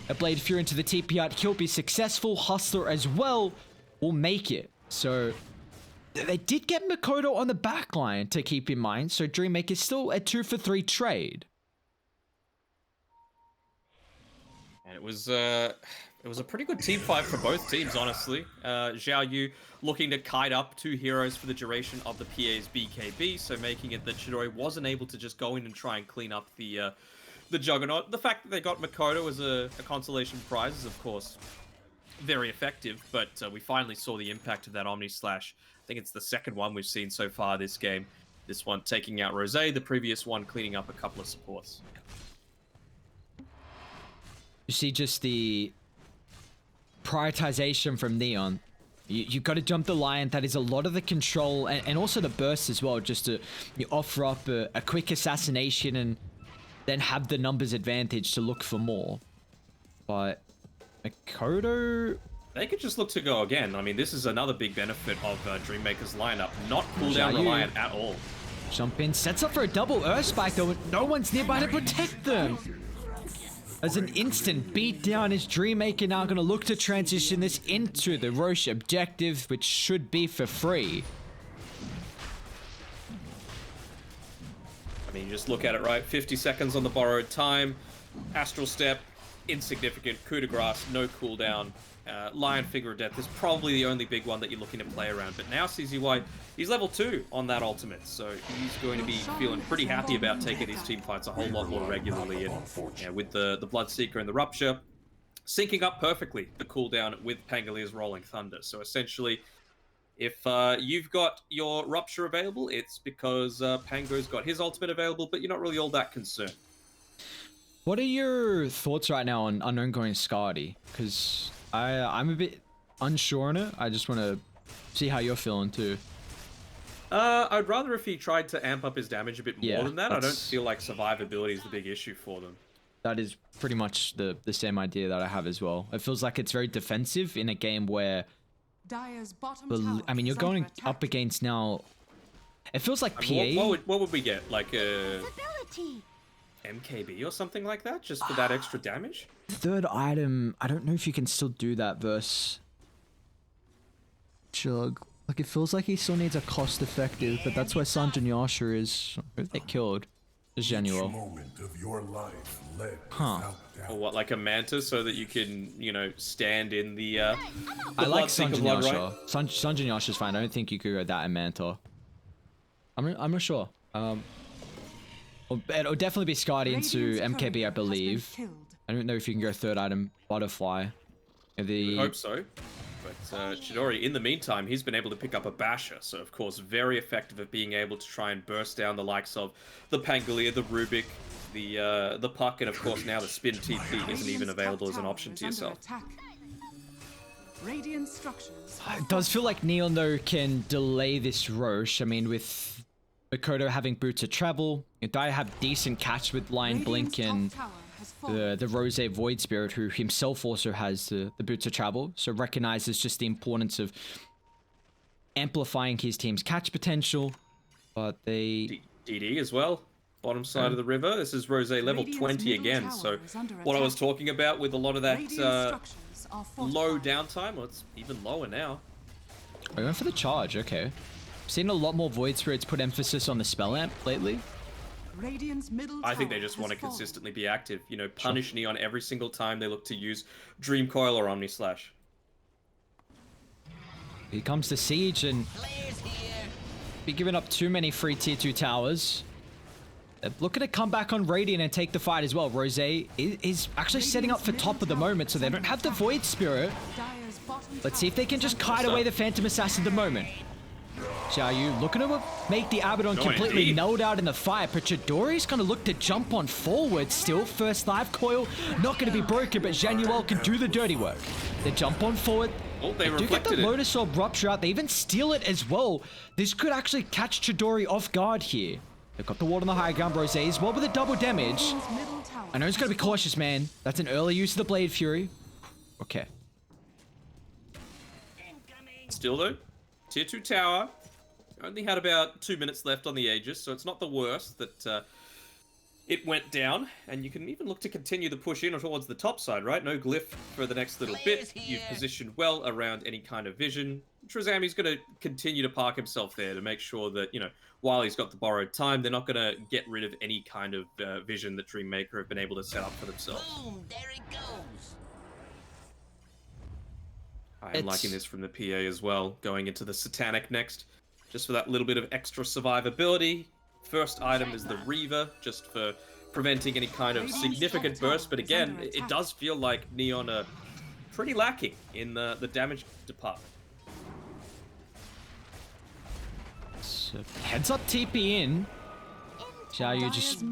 A Blade Fury into the TP out. He'll be successful. Hustler as well will make it. So they did get Makoto on the back line to keep in mind. So Dreammaker is still a 2-for-3 trade. And it was a pretty good team fight for both teams, honestly. Xiaoyu looking to kite up 2 heroes for the duration of the PA's BKB, so making it that Chidori wasn't able to just go in and try and clean up the Juggernaut. The fact that they got Makoto as a consolation prize is, of course, very effective, but we finally saw the impact of that Omni Slash. I think it's the second one we've seen so far this game. This one taking out Rose, the previous one cleaning up a couple of supports. You see just the prioritization from Neon. You've got to jump the line. That is a lot of the control and also the burst as well, just to offer up a quick assassination and then have the numbers advantage to look for more. But Mikoto... They could just look to go again. I mean, this is another big benefit of Dreammaker's lineup. Not cooldown reliant at all. Jump in, sets up for a double Earth Spike though. No one's nearby to protect them. As an instant beatdown, is Dreammaker now going to look to transition this into the Roche objective, which should be for free. I mean, you just look at it, right? 50 seconds on the borrowed time. Astral Step, insignificant. Coup de grace, no cooldown. Lion Figure of Death is probably the only big one that you're looking to play around. But now CZY, he's level 2 on that ultimate. So he's going to be feeling pretty happy about taking these team fights a whole lot more regularly. And yeah, with the Bloodseeker and the Rupture, syncing up perfectly the cooldown with Pangolia's Rolling Thunder. So essentially, if you've got your Rupture available, it's because Pango's got his ultimate available, but you're not really all that concerned. What are your thoughts right now on Unknown going Scardy? Because I'm a bit unsure on it. I just want to see how you're feeling too. I'd rather if he tried to amp up his damage a bit more than that. I don't feel like survivability is the big issue for them. That is pretty much the same idea that I have as well. It feels like it's very defensive in a game where... Dire's bottom tower I mean, you're is going under attack. up against now... It feels like PA... What would we get? Like MKB or something like that? Just for that extra damage? Third item, I don't know if you can still do that versus Chug. Like, it feels like he still needs a cost-effective, but that's why Sanjin Yasha is... Who they killed? Is Genuel. Moment of your life led Huh. without doubt. Or what, like a Manta so that you can, you know, stand in the I like Bloodseeker Sanjin blood, Yasha. right? Sanjin Yasha's fine. I don't think you could go that in Manta. I'm not sure. It'll definitely be Scardy into Radiant's MKB, I courier has been believe. killed. I don't know if you can go third item, Butterfly. I hope so. But Chidori, in the meantime, he's been able to pick up a Basher, so of course very effective at being able to try and burst down the likes of the Pangolia, the Rubik, the Puck, and of course now the Spin TP isn't even available as an option to yourself. Radiant structures It does feel like Neon though can delay this Roche. I mean, with Mikoto having Boots of Travel, Dai have decent catch with Lion Blink and the Rose Void Spirit, who himself also has the Boots of Travel, so recognizes just the importance of amplifying his team's catch potential. But they... DD as well, bottom side of the river. This is Rose level 20 again, so what I was talking about with a lot of that low downtime, well, it's even lower now. I went for the charge, okay. Seen a lot more Void Spirits put emphasis on the spell amp lately. I think they just want to consistently be active. You know, punish Neon every single time they look to use Dream Coil or Omni Slash. Here comes the Siege, and be giving up too many free tier 2 towers. They're looking to come back on Radiant and take the fight as well. Rose is actually setting up for top at the moment, so they don't have the Void Spirit. Let's see if they can just kite away the Phantom Assassin at the moment. Xiaoyu looking to make the Abaddon completely nulled out in the fight, but Chidori's going to look to jump on forward still. First life coil, not going to be broken, but Genuel can do the dirty work. They jump on forward. Oh, they do get the Lotus Orb Rupture out. They even steal it as well. This could actually catch Chidori off guard here. They've got the ward on the high ground. Rose as well with the double damage. I know he's got to be cautious, man. That's an early use of the Blade Fury. Okay. Still though, tier 2 tower. Only had about 2 minutes left on the Aegis, so it's not the worst that it went down. And you can even look to continue the push in towards the top side, right? No glyph for the next little bit. You've positioned well around any kind of vision. Trezami's going to continue to park himself there to make sure that, you know, while he's got the borrowed time, they're not going to get rid of any kind of vision that Dreammaker have been able to set up for themselves. Boom, there it goes. I'm liking this from the PA as well, going into the Satanic next. Just for that little bit of extra survivability. First item is the Reaver, just for preventing any kind of significant burst. But again, it does feel like Neon are pretty lacking in the damage department. So heads up TP in. Xiaoyu just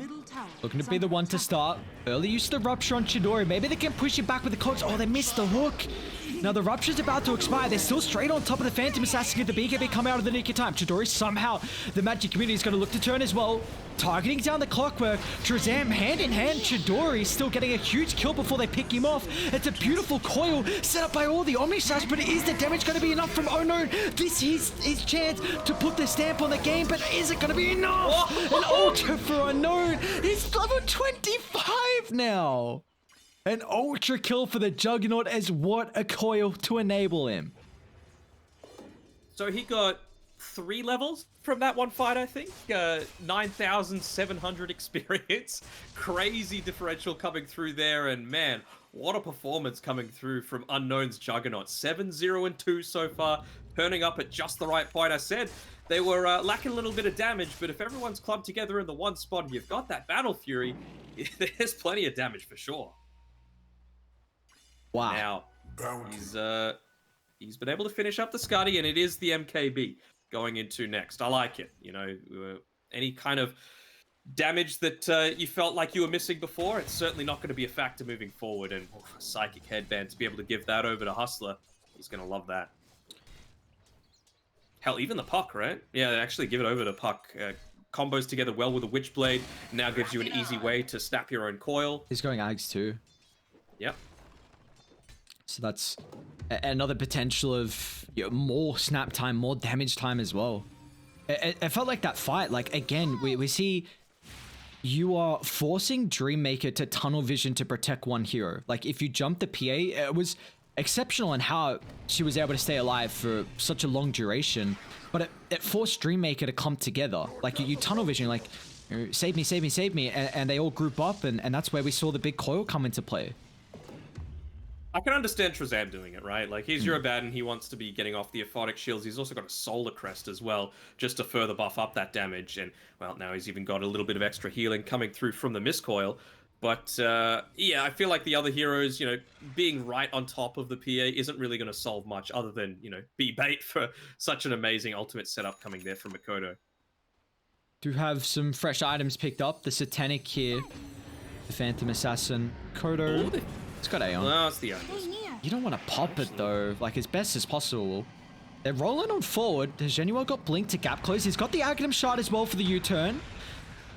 looking to be the one to start. Early use of the Rupture on Chidori. Maybe they can push it back with the cogs. Oh, they missed the hook. Now the Rupture's about to expire. They're still straight on top of the Phantom Assassin. Get the BKB come out of the nick of time. Chidori somehow, the Magic community is going to look to turn as well. Targeting down the Clockwork. Trezam hand in hand. Chidori still getting a huge kill before they pick him off. It's a beautiful coil set up by all the Omnislash, but is the damage going to be enough from Unknown? This is his chance to put the stamp on the game, but is it going to be enough? An ultra for Unknown. He's level 25 now. An ultra kill for the Juggernaut as what a coil to enable him. So he got 3 levels from that one fight, I think. 9,700 experience. Crazy differential coming through there, and man, what a performance coming through from Unknown's Juggernaut. 7-0-2 so far, turning up at just the right point. I said they were lacking a little bit of damage, but if everyone's clubbed together in the one spot and you've got that Battle Fury, there's plenty of damage for sure. Wow. Now, he's been able to finish up the Scuddy, and it is the MKB going into next. I like it. You know, any kind of damage that you felt like you were missing before, it's certainly not going to be a factor moving forward. And a Psychic Headband, to be able to give that over to Hustler, he's going to love that. Hell, even the Puck, right? Yeah, they actually give it over to Puck. Combos together well with a Witchblade. Now gives you an easy way to snap your own coil. He's going Ags too. Yep. So that's another potential of more snap time, more damage time as well. It felt like that fight, like again, we see you are forcing Dreammaker to tunnel vision to protect one hero. Like if you jump the PA, it was exceptional in how she was able to stay alive for such a long duration, but it forced Dreammaker to come together. Like you tunnel vision, like save me, save me, save me, and they all group up, and that's where we saw the big coil come into play. I can understand Trezam doing it, right? Like, he's Eurobadan, he wants to be getting off the Aphotic Shields. He's also got a Solar Crest as well, just to further buff up that damage. And, well, now he's even got a little bit of extra healing coming through from the Miscoil. But, yeah, I feel like the other heroes, you know, being right on top of the PA isn't really going to solve much other than, you know, be bait for such an amazing ultimate setup coming there from Makoto. Do have some fresh items picked up. The Satanic here, the Phantom Assassin, Kodo. Ooh, it's got Aeon. no, it's the Aeon. You don't want to pop it though, like as best as possible. They're rolling on forward. Has Genua got Blink to gap close? He's got the Aghanim shot as well for the U-turn.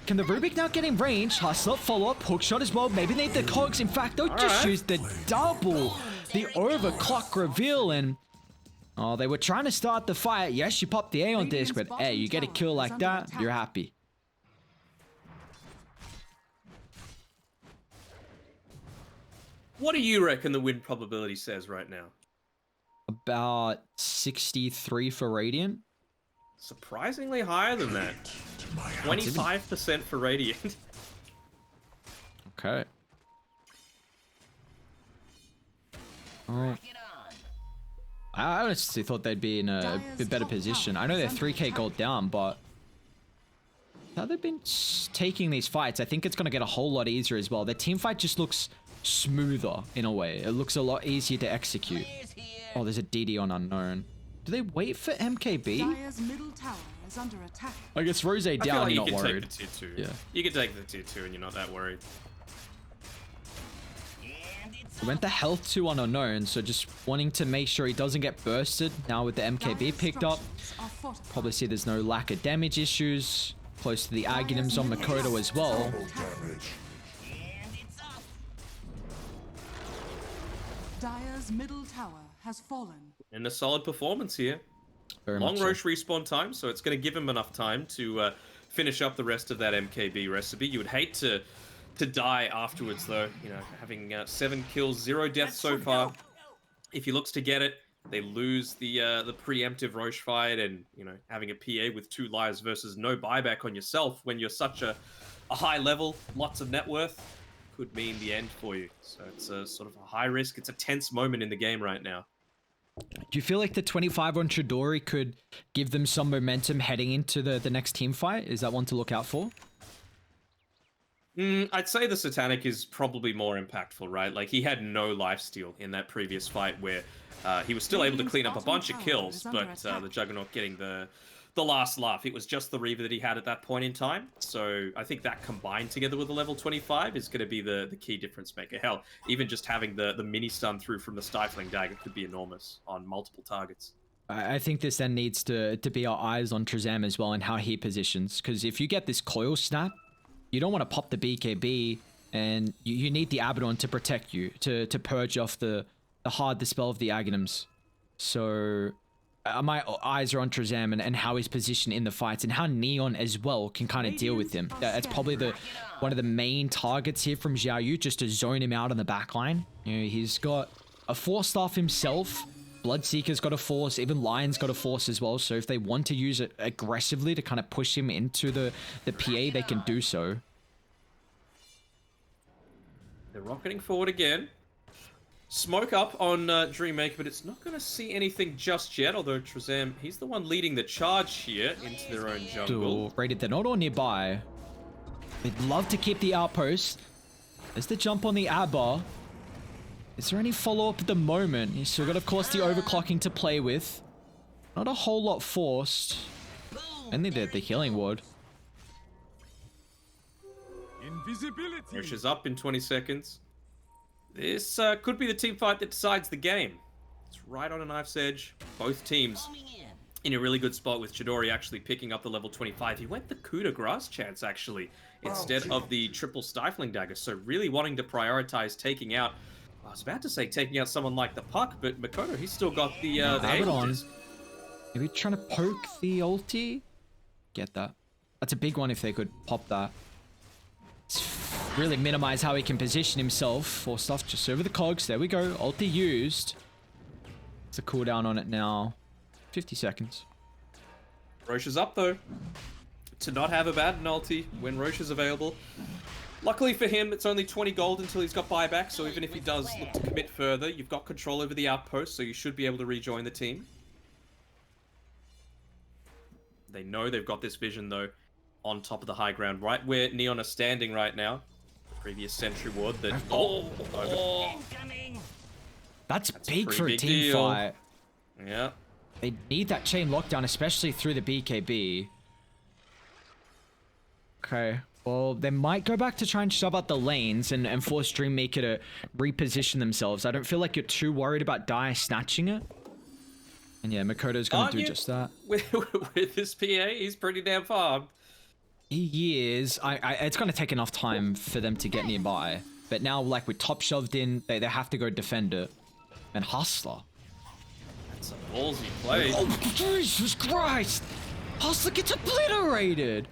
Can the Rubik now get in range? Hustler, follow-up, hook shot as well. Maybe need the cogs. In fact, they'll just use the double, the overclock reveal, and oh, they were trying to start the fight. Yes, you popped the Aeon disc, but hey, you get a kill like that, you're happy. What do you reckon the win probability says right now? About 63 for Radiant. Surprisingly higher than that. 25% for Radiant. Okay. Oh. I honestly thought they'd be in a bit better position. I know they're 3k gold down, but how they've been taking these fights, I think it's going to get a whole lot easier as well. Their team fight just looks smoother in a way. It looks a lot easier to execute. Oh, there's a DD on Unknown. Do they wait for MKB? Dire's middle tower is under attack. I guess Rose down, like you're not you can worried. take the tier 2. Yeah. You can take the tier 2 and you're not that worried. We went the health 2 on Unknown, so just wanting to make sure he doesn't get bursted. Now with the MKB picked up, probably see there's no lack of damage issues. Close to the Aghanims on Makoto as well. Dire's middle tower has fallen. And a solid performance here. Very Long much so. Roche respawn time, so it's going to give him enough time to finish up the rest of that MKB recipe. You would hate to die afterwards, though. You know, having 7 kills, 0 deaths so far. If he looks to get it, they lose the preemptive Roche fight, and you know, having a PA with 2 lives versus no buyback on yourself when you're such a high level, lots of net worth, could mean the end for you. So it's a sort of a high risk. It's a tense moment in the game right now. Do you feel like the 25 on Chidori could give them some momentum heading into the next team fight? Is that one to look out for? I'd say the Satanic is probably more impactful, right? Like, he had no lifesteal in that previous fight where he was still able to clean up a bunch of kills, but the Juggernaut getting the the last laugh. It was just the Reaver that he had at that point in time. So I think that combined together with the level 25 is going to be the key difference maker. Hell, even just having the mini stun through from the Stifling Dagger could be enormous on multiple targets. I think this then needs to be our eyes on Trezam as well and how he positions. Because if you get this coil snap, you don't want to pop the BKB, and you need the Abaddon to protect you, to purge off the hard dispel of the Aghanims. So my eyes are on Trezam and how he's positioned in the fights, and how Neon as well can kind of deal with him. That's probably one of the main targets here from Xiaoyu, just to zone him out on the backline. You know, he's got a Force Staff himself. Bloodseeker's got a Force, even Lion's got a Force as well, so if they want to use it aggressively to kind of push him into the PA, they can do so. They're rocketing forward again. Smoke up on Dreammaker, but it's not going to see anything just yet, although Trezam, he's the one leading the charge here into their own jungle. Rated, they're not all nearby. They'd love to keep the outpost. There's the jump on the Abba. Is there any follow-up at the moment? You still got, of course, the overclocking to play with. Not a whole lot forced. And they did the healing ward. Invisibility. Rosh up in 20 seconds. This could be the team fight that decides the game. It's right on a knife's edge. Both teams in a really good spot, with Chidori actually picking up the level 25. He went the coup de grace chance, actually, instead of the triple Stifling Dagger. So really wanting to prioritize taking out... I was about to say taking out someone like the Puck, but Makoto, he's still got the Abaddon. Maybe trying to poke the ulti? Get that. That's a big one if they could pop that. Really minimize how he can position himself for stuff just over the cogs. There we go. Ulti used. It's a cooldown on it now. 50 seconds. Rosh is up, though. To not have a bad ulti when Rosh is available. Luckily for him, it's only 20 gold until he's got buyback, so even if he does look to commit further, you've got control over the outpost, so you should be able to rejoin the team. They know they've got this vision, though, on top of the high ground, right where Neon are standing right now. Previous sentry ward that... That's big for a team deal. fight. Yeah. They need that chain lockdown, especially through the BKB. Okay. Well, they might go back to try and shove out the lanes and force Dreammaker to reposition themselves. I don't feel like you're too worried about Dire snatching it. And yeah, Makoto's going to do just that. With this PA, he's pretty damn farmed. He is. It's going to take enough time for them to get nearby. But now, like, with top shoved in, they have to go defend it. And Hustler. That's a ballsy play. Oh, Jesus Christ! Hustler gets obliterated!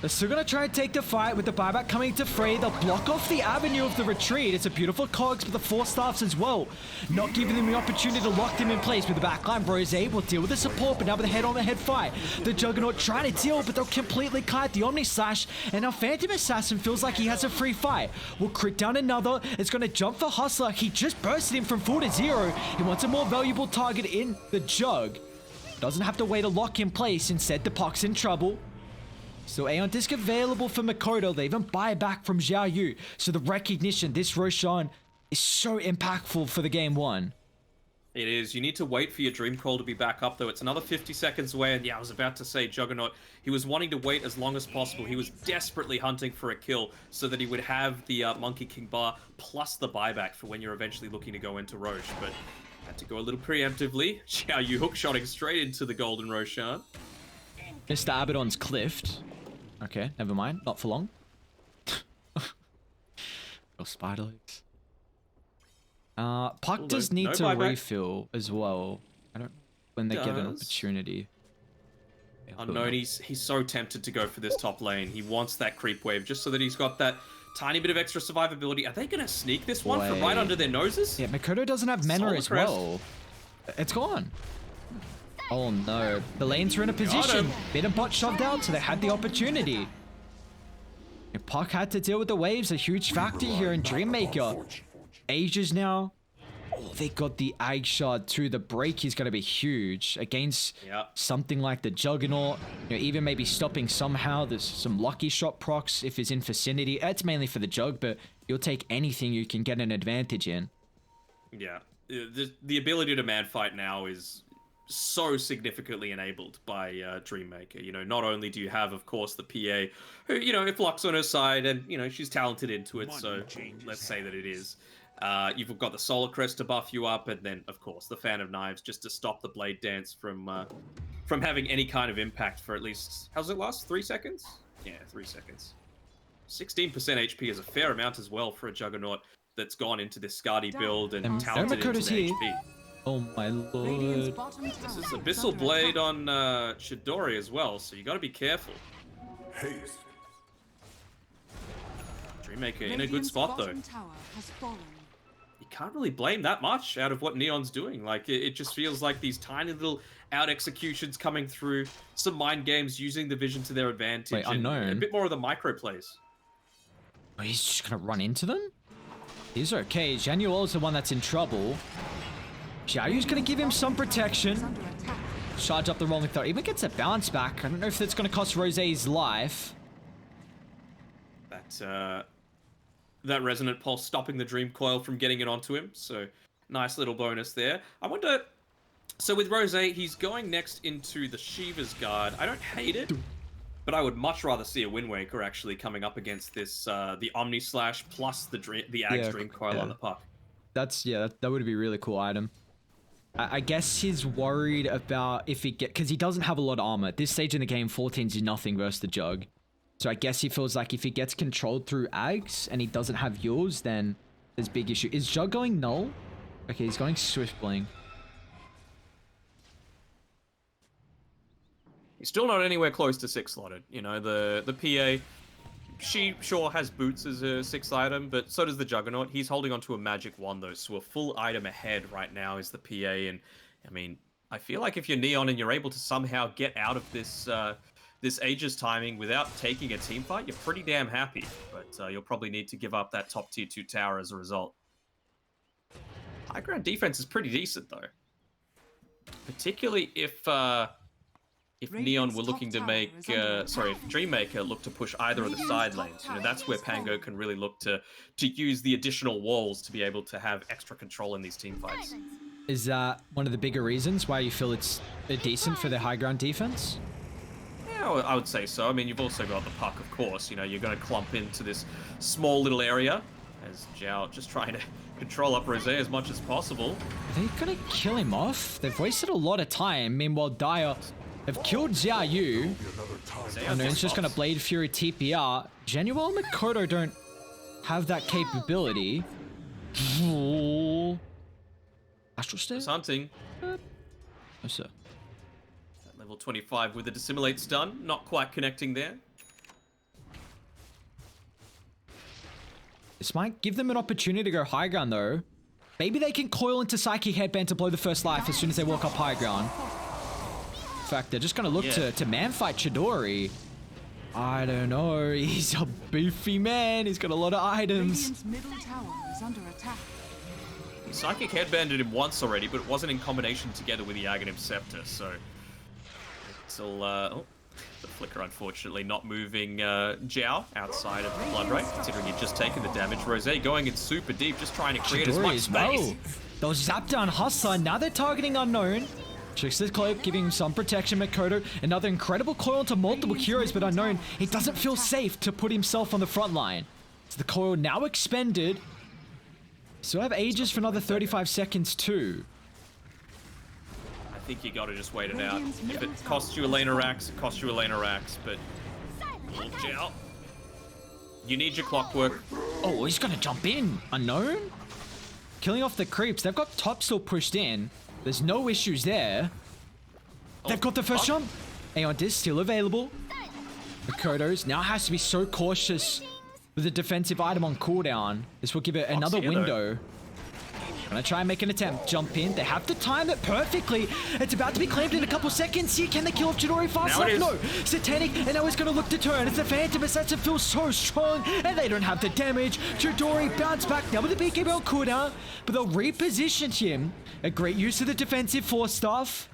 They're still going to try and take the fight with the buyback coming to Frey. They'll block off the avenue of the retreat. It's a beautiful cogs, but the Force Staffs as well. Not giving them the opportunity to lock them in place with the backline. Rose will deal with the support, but now with a head-on-the-head fight. The Juggernaut trying to deal, but they'll completely kite the Omni Slash. And now Phantom Assassin feels like he has a free fight. Will crit down another. It's going to jump for Hustler. He just bursted him from 4 to 0. He wants a more valuable target in the Jug. Doesn't have to wait to lock in place. Instead, the Puck's in trouble. So Aeon Disc available for Makoto. They even buy back from Xiaoyu. So the recognition, this Roshan is so impactful for the game one. It is. You need to wait for your Dream Call to be back up, though. It's another 50 seconds away. And yeah, I was about to say, Juggernaut, he was wanting to wait as long as possible. He was desperately hunting for a kill so that he would have the Monkey King bar plus the buyback for when you're eventually looking to go into Roche. But had to go a little preemptively. Xiaoyu hookshotting straight into the Golden Roshan. Mr. Abaddon's cliffed. Okay, never mind. Not for long. Or spider legs. Puck does need to refill as well. I don't know when they get an opportunity. Unknown, he's so tempted to go for this top lane. He wants that creep wave just so that he's got that tiny bit of extra survivability. Are they going to sneak this one from right under their noses? Yeah, Makoto doesn't have mana as well. It's gone. Oh no, the lanes are in a position. Bit and bot shoved out, so they had the opportunity. If Puck had to deal with the waves, a huge factor here in Dreammaker. Ages now. Oh, they got the Egg Shard too. The break is going to be huge against something like the Juggernaut. You know, even maybe stopping somehow. There's some lucky shot procs if it's in vicinity. It's mainly for the Jug, but you'll take anything you can get an advantage in. Yeah, the ability to man fight now is so significantly enabled by Dreammaker. You know, not only do you have, of course, the PA, who, you know, if Luck's on her side, and, you know, she's talented into it, so let's say that it is. You've got the Solar Crest to buff you up, and then, of course, the Fan of Knives just to stop the Blade Dance from having any kind of impact for at least, how's it last? 3 seconds? Yeah, 3 seconds. 16% HP is a fair amount as well for a Juggernaut that's gone into this Skadi build and talented into the HP. Oh my lord. This is Abyssal Blade on Chidori as well, so you gotta be careful. Haste. Dreammaker in a good spot though. You can't really blame that much out of what Neon's doing. Like, it just feels like these tiny little out executions coming through, some mind games using the vision to their advantage. Wait, Unknown? A bit more of the micro plays. Oh, he's just gonna run into them? He's okay. Januel's the one that's in trouble. Xiaoyu's gonna give him some protection. Charge up the rolling throw. Even gets a bounce back. I don't know if that's gonna cost Rosé's life. That Resonant Pulse stopping the Dream Coil from getting it onto him. So, nice little bonus there. I wonder... So with Rosé, he's going next into the Shiva's Guard. I don't hate it, but I would much rather see a Wind Waker actually coming up against this, the Omni Slash plus the Ag's Dream Coil on the puck. That would be a really cool item. I guess he's worried about if he because he doesn't have a lot of armor. At this stage in the game, 14s is nothing versus the Jug. So I guess he feels like if he gets controlled through Ags and he doesn't have yours, then there's big issue. Is Jug going null? Okay, he's going Swift Bling. He's still not anywhere close to 6-slotted. You know, the PA, she sure has boots as a 6th item, but so does the Juggernaut. He's holding onto a magic wand though, so a full item ahead right now is the PA. And I mean, I feel like if you're Neon and you're able to somehow get out of this this Aegis timing without taking a team fight, you're pretty damn happy. But you'll probably need to give up that top tier 2 tower as a result. High ground defense is pretty decent though, particularly if Neon were looking to make, if Dreammaker looked to push either of the side lanes. You know, that's where Pango can really look to use the additional walls to be able to have extra control in these team fights. Is that one of the bigger reasons why you feel it's decent for their high ground defense? Yeah, I would say so. I mean, you've also got the puck, of course. You know, you're going to clump into this small little area as Zhao just trying to control up Rosé as much as possible. Are they going to kill him off? They've wasted a lot of time. Meanwhile, Dire have killed Xiaoyu. And it's just going to Blade Fury TPR. Genuel and Makoto don't have that capability. Astral Stare? It's hunting. No, sir. At level 25 with the Dissimulate stun. Not quite connecting there. This might give them an opportunity to go high ground, though. Maybe they can coil into Psychic Headband to blow the first life as soon as they walk up high ground. In fact, they're just going to look to man-fight Chidori. I don't know. He's a beefy man. He's got a lot of items. Middle tower is under attack. Psychic Headbanded him once already, but it wasn't in combination together with the Aghanim Scepter, so... It's all, the Flicker, unfortunately, not moving Zhao outside of the Blood Ray, considering he'd just taken the damage. Rosé going in super deep, just trying to create as much space. Those zapped down Hustler. Now they're targeting Unknown. Tricks the cloak, giving him some protection. Makoto, another incredible coil into multiple heroes, but Unknown, he doesn't feel safe to put himself on the front line. So the coil now expended. Still have Aegis for another 35 seconds too. I think you gotta just wait it out. If it costs you a lane of racks, it costs you a lane of racks, but... Zhao, you need your clockwork. Oh, he's gonna jump in. Unknown? Killing off the creeps. They've got top still pushed in. There's no issues there. They've got the first jump. Aeon Disc still available. Makoto's now has to be so cautious with a defensive item on cooldown. This will give it another window. Gonna try and make an attempt. Jump in. They have to time it perfectly. It's about to be claimed in a couple seconds here. Can they kill off Chidori fast enough? No. Satanic, and now he's gonna look to turn. It's the Phantom Assassin feels so strong, and they don't have the damage. Chidori bounce back now with the BKB on cooldown, but they'll reposition him. A great use of the defensive force stuff.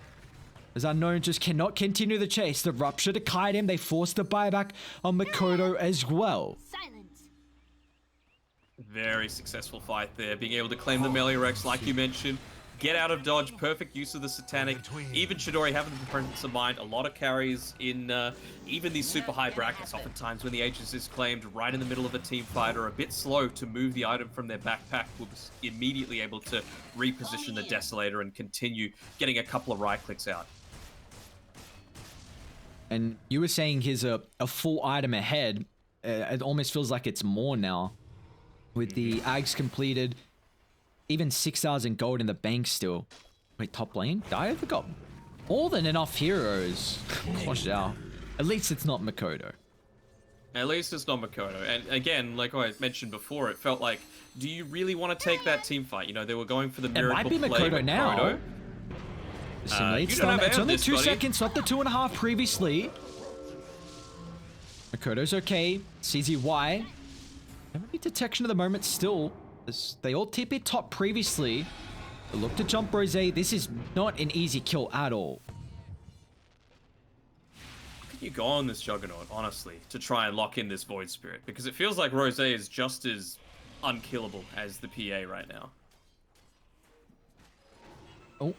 As Unknown just cannot continue the chase. The Rupture to kite him. They force the buyback on Makoto as well. Very successful fight there, being able to claim the melee Rex like you mentioned. get out of dodge, perfect use of the Satanic. Even Chidori having the presence of mind, a lot of carries in even these super high brackets. Oftentimes when the Aegis is claimed right in the middle of a team fight or a bit slow to move the item from their backpack, will be immediately able to reposition the Desolator and continue getting a couple of right clicks out. And you were saying he's a full item ahead. It almost feels like it's more now. With the Ags completed, even 6,000 gold in the bank still. Wait, top lane? Dire got more than enough heroes. Gosh, out. At least it's not Makoto. At least it's not Makoto. And again, like I mentioned before, it felt like, do you really want to take that team fight? You know, they were going for the miracle It might be play Makoto with now. Makoto. It's only 2 seconds, not the 2.5 previously. Makoto's okay. CZY. Any detection of the moment still. They all TP top previously. They look to jump Rose. This is not an easy kill at all. How can you go on this Juggernaut, honestly, to try and lock in this Void Spirit? Because it feels like Rose is just as unkillable as the PA right now. Oh,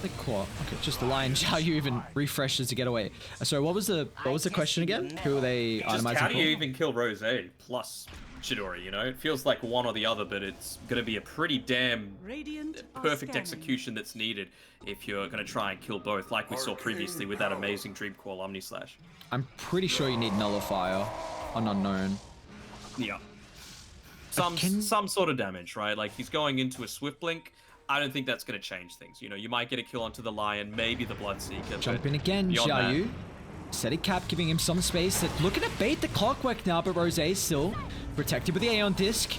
the core. Okay, just the line. How you even refreshes to get away. Sorry, what was the question again? Who are they Just itemizing how do you for? even kill Rose plus Chidori, you know? It feels like one or the other, but it's going to be a pretty damn Radiant are perfect scanning. execution that's needed if you're going to try and kill both, like we saw previously with that amazing Dream Call Omni Slash. I'm pretty sure you need Nullifier on Unknown. Yeah. Some sort of damage, right? Like, he's going into a Swift Blink. I don't think that's going to change things. You know, you might get a kill onto the Lion, maybe the Bloodseeker. Jump in again, beyond that- Xiaoyu. Steady cap, giving him some space. Looking to bait the clockwork now, but Rose still protected with the Aeon Disc.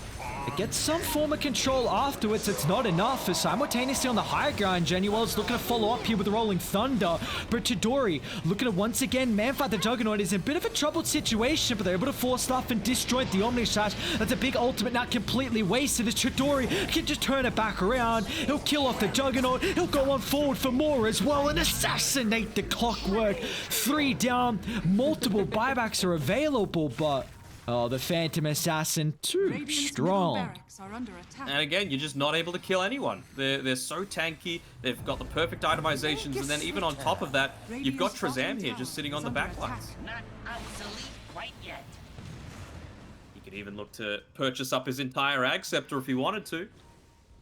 It gets some form of control afterwards. It's not enough. As simultaneously on the higher ground, Genuel's looking to follow up here with the Rolling Thunder. But Chidori looking to once again manfight the Juggernaut. Is in a bit of a troubled situation, but they're able to force stuff and disjoint the Omni Slash. That's a big ultimate now completely wasted as Chidori can just turn it back around. He'll kill off the Juggernaut. He'll go on forward for more as well and assassinate the Clockwork. 3 down. Multiple buybacks are available, but oh, the Phantom Assassin, too Radiant's middle strong. barracks are under attack. And again, you're just not able to kill anyone. They're so tanky. They've got the perfect itemizations, and then even on top of that, you've got Trezam here just sitting on the back lines. Not obsolete quite yet. He could even look to purchase up his entire Ag Scepter if he wanted to.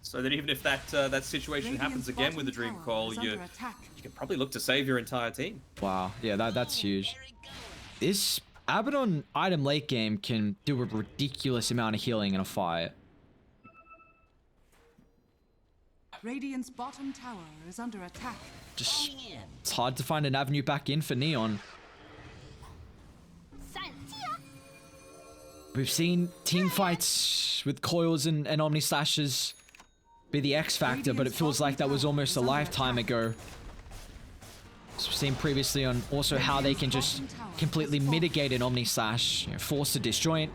So that even if that situation happens again with the Dream Call, you can probably look to save your entire team. Wow, yeah, that's huge. There it goes. This Abaddon item late game can do a ridiculous amount of healing in a fight. Radiant's bottom tower is under attack. Just, Going in. it's hard to find an avenue back in for Neon. We've seen team fights with coils and Omni Slashes be the X factor, but it feels like that was almost a lifetime ago. So we've seen previously on also how they can just completely mitigate an Omni Slash, you know, force to disjoint.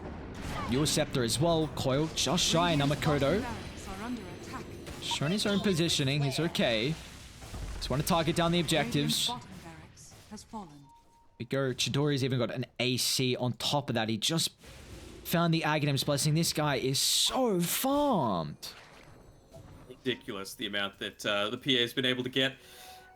Your Scepter as well, coil just shy, Namakoto. Barracks are under attack. Showing his own positioning, he's okay. Just want to target down the Radiant's objectives. bottom barracks has fallen. We go, Chidori's even got an AC on top of that. He just found the Aghanim's Blessing. This guy is so farmed. Ridiculous the amount that the PA has been able to get.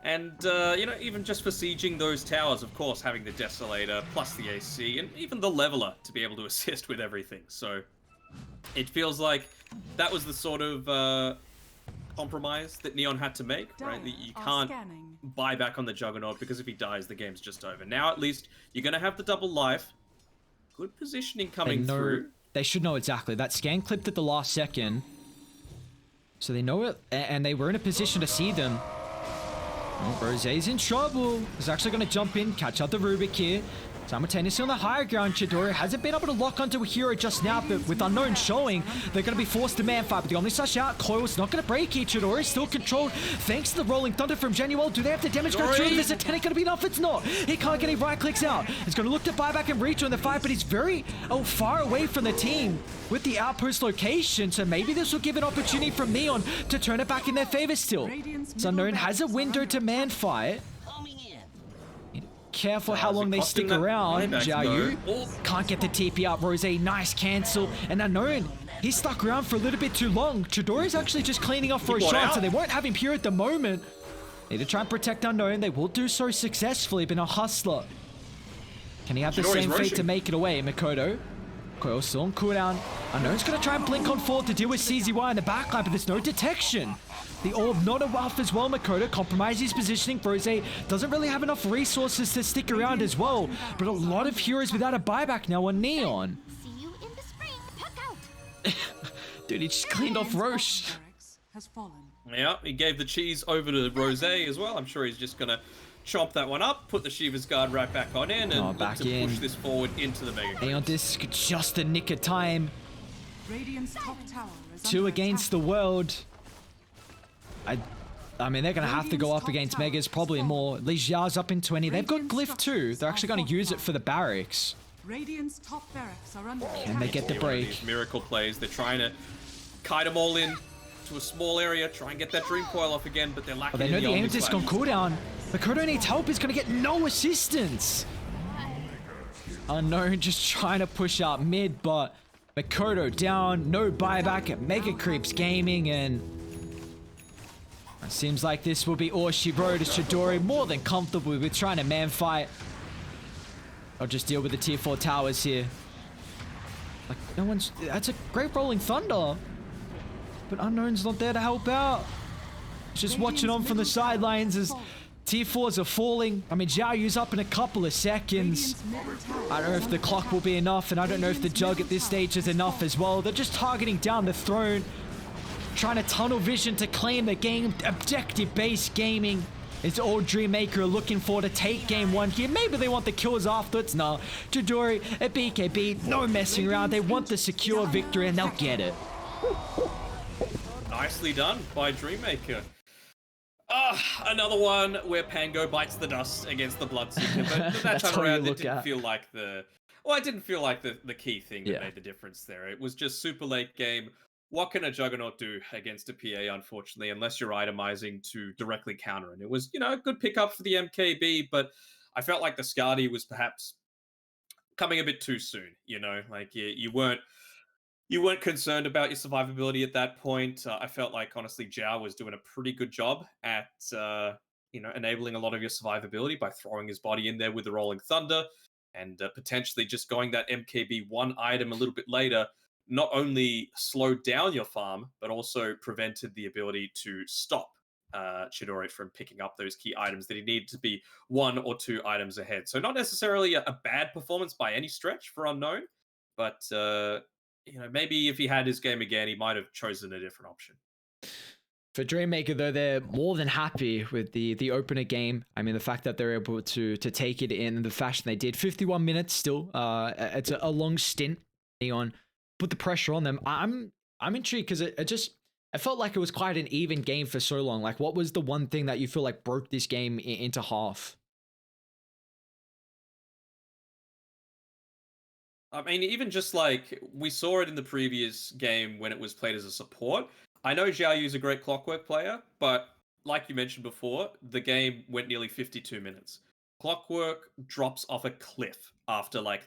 And, you know, even just for sieging those towers, of course, having the Desolator plus the AC and even the Leveler to be able to assist with everything. So it feels like that was the sort of compromise that Neon had to make, right? That you Dire are can't scanning. buy back on the Juggernaut because if he dies, the game's just over. Now, at least, you're going to have the double life. Good positioning coming through. They should know exactly. That scan clipped at the last second. So they know it, and they were in a position to see them. Oh, Rosé's in trouble. He's actually going to jump in, catch out the Rubik here. Simultaneously on the higher ground, Chidori hasn't been able to lock onto a hero just now, but with Unknown showing, they're going to be forced to man fight. But the Omni Slash out, Coil's not going to break here. Chidori still controlled thanks to the Rolling Thunder from Genuel. Do they have the damage go through? Is the Satanic going to be enough? It's not. He can't get any right clicks out. He's going to look to buy back and rejoin the fight, but he's very far away from the team with the outpost location. So maybe this will give an opportunity from Neon to turn it back in their favor still. So Unknown has a window to man fight. Coming in. Careful how long they stick around. Xiaoyu can't get the TP up. Rose, nice cancel. And Unknown He stuck around for a little bit too long. Chidori's actually just cleaning up for a got shot, out. so they won't have him here at the moment. Need to try and protect Unknown. They will do so successfully, but now Hustler. Can he have the Chidori's same fate rushing. to make it away? Mikoto. Coil still on cooldown. Unknown's gonna try and blink on forward to deal with CZY in the backline, but there's no detection. The orb not a buff as well. Makoto compromises his positioning. Frose doesn't really have enough resources to stick around as well, but a lot of heroes without a buyback now on Neon. See you in the spring. Puck out. Dude, he just cleaned off Roche. Barracks has fallen. Yeah, he gave the cheese over to Rose as well. I'm sure he's just gonna chomp that one up, put the Shiva's Guard right back on in, and look back to in. push this forward into the Mega Neon Creeps. Disc, just the nick of time. Radiant's top tower is Two under against the attack. world. I mean, they're going to have to go up against Megas, probably more. Li Xiao's up in 20. They've got Glyph too. They're actually going to use it for the barracks. Radiant's top barracks are under Can they attack. get the One of break? these miracle plays. They're trying to kite them all in to a small area, try and get that Dream Coil off again, but they're lacking They know in the the aim Omni disc on Flash. cooldown. Makoto needs help. He's going to get no assistance. Unknown just trying to push out mid, but Makoto down. No buyback at Mega Creeps Gaming, and it seems like this will be all she wrote as Chidori more than comfortable with trying to man fight. I'll just deal with the tier 4 towers here. Like, no one's... That's a great rolling thunder. But Unknown's not there to help out. He's just watching on from the sidelines as tier 4s are falling. I mean, Zhao Yu's up in a couple of seconds. Radiant's middle tower I don't know is if the under clock will be enough, and I don't know if the jug at this stage is enough as well. They're just targeting down the throne, trying to tunnel vision to claim the game. Objective-based gaming. It's all Dreammaker looking for to take game one here. Maybe they want the kills afterwards. No. Chidori at BKB, no messing around. They want the secure victory, and they'll get it. Nicely done by Dreammaker. Another one where Pango bites the dust against the Bloodseeker, but that That's time how you around it look didn't at. feel like the... Well, it didn't feel like the key thing that Yeah. made the difference there. It was just super late game. What can a Juggernaut do against a PA, unfortunately, unless you're itemizing to directly counter? And it was, a good pickup for the MKB, but I felt like the Skadi was perhaps coming a bit too soon, Like, you weren't concerned about your survivability at that point. I felt like, honestly, Zhao was doing a pretty good job at, enabling a lot of your survivability by throwing his body in there with the Rolling Thunder and potentially just going that MKB one item a little bit later not only slowed down your farm, but also prevented the ability to stop Chidori from picking up those key items that he needed to be 1 or 2 items ahead. So not necessarily a bad performance by any stretch for Unknown, but maybe if he had his game again, he might have chosen a different option. For Dreammaker, though, they're more than happy with the opener game. I mean, the fact that they're able to take it in the fashion they did. 51 minutes still. It's a long stint. Neon put the pressure on them. I'm intrigued because it felt like it was quite an even game for so long. Like, what was the one thing that you feel like broke this game into half? I mean, even just like we saw it in the previous game when it was played as a support. I know Zhao Yu's a great Clockwork player, but like you mentioned before, the game went nearly 52 minutes. Clockwork drops off a cliff after like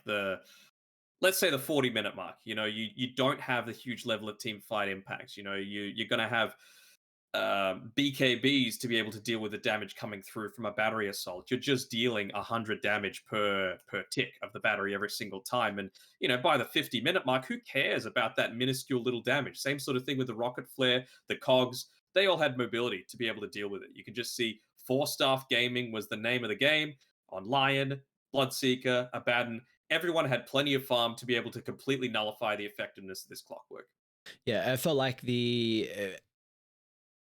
let's say the 40-minute mark. You don't have the huge level of team fight impact. You're going to have BKBs to be able to deal with the damage coming through from a battery assault. You're just dealing 100 damage per tick of the battery every single time. And, by the 50-minute mark, who cares about that minuscule little damage? Same sort of thing with the rocket flare, the cogs. They all had mobility to be able to deal with it. You can just see 4-staff gaming was the name of the game on Lion, Bloodseeker, Abaddon. Everyone had plenty of farm to be able to completely nullify the effectiveness of this Clockwork. Yeah, I felt like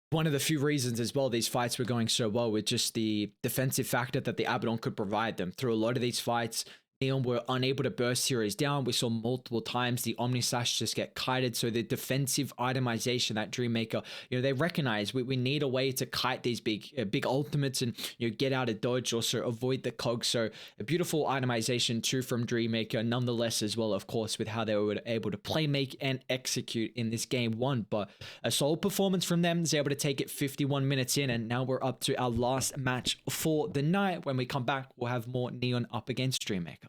one of the few reasons as well these fights were going so well with just the defensive factor that the Abaddon could provide them. Through a lot of these fights, Neon were unable to burst series down. We saw multiple times the Omni Slash just get kited. So the defensive itemization that Dreammaker, they recognize we need a way to kite these big ultimates and get out of dodge, also avoid the cogs. So a beautiful itemization too from Dreammaker, nonetheless as well, of course, with how they were able to play, make, and execute in this game one. But a solid performance from them is able to take it 51 minutes in, and now we're up to our last match for the night. When we come back, we'll have more Neon up against Dreammaker.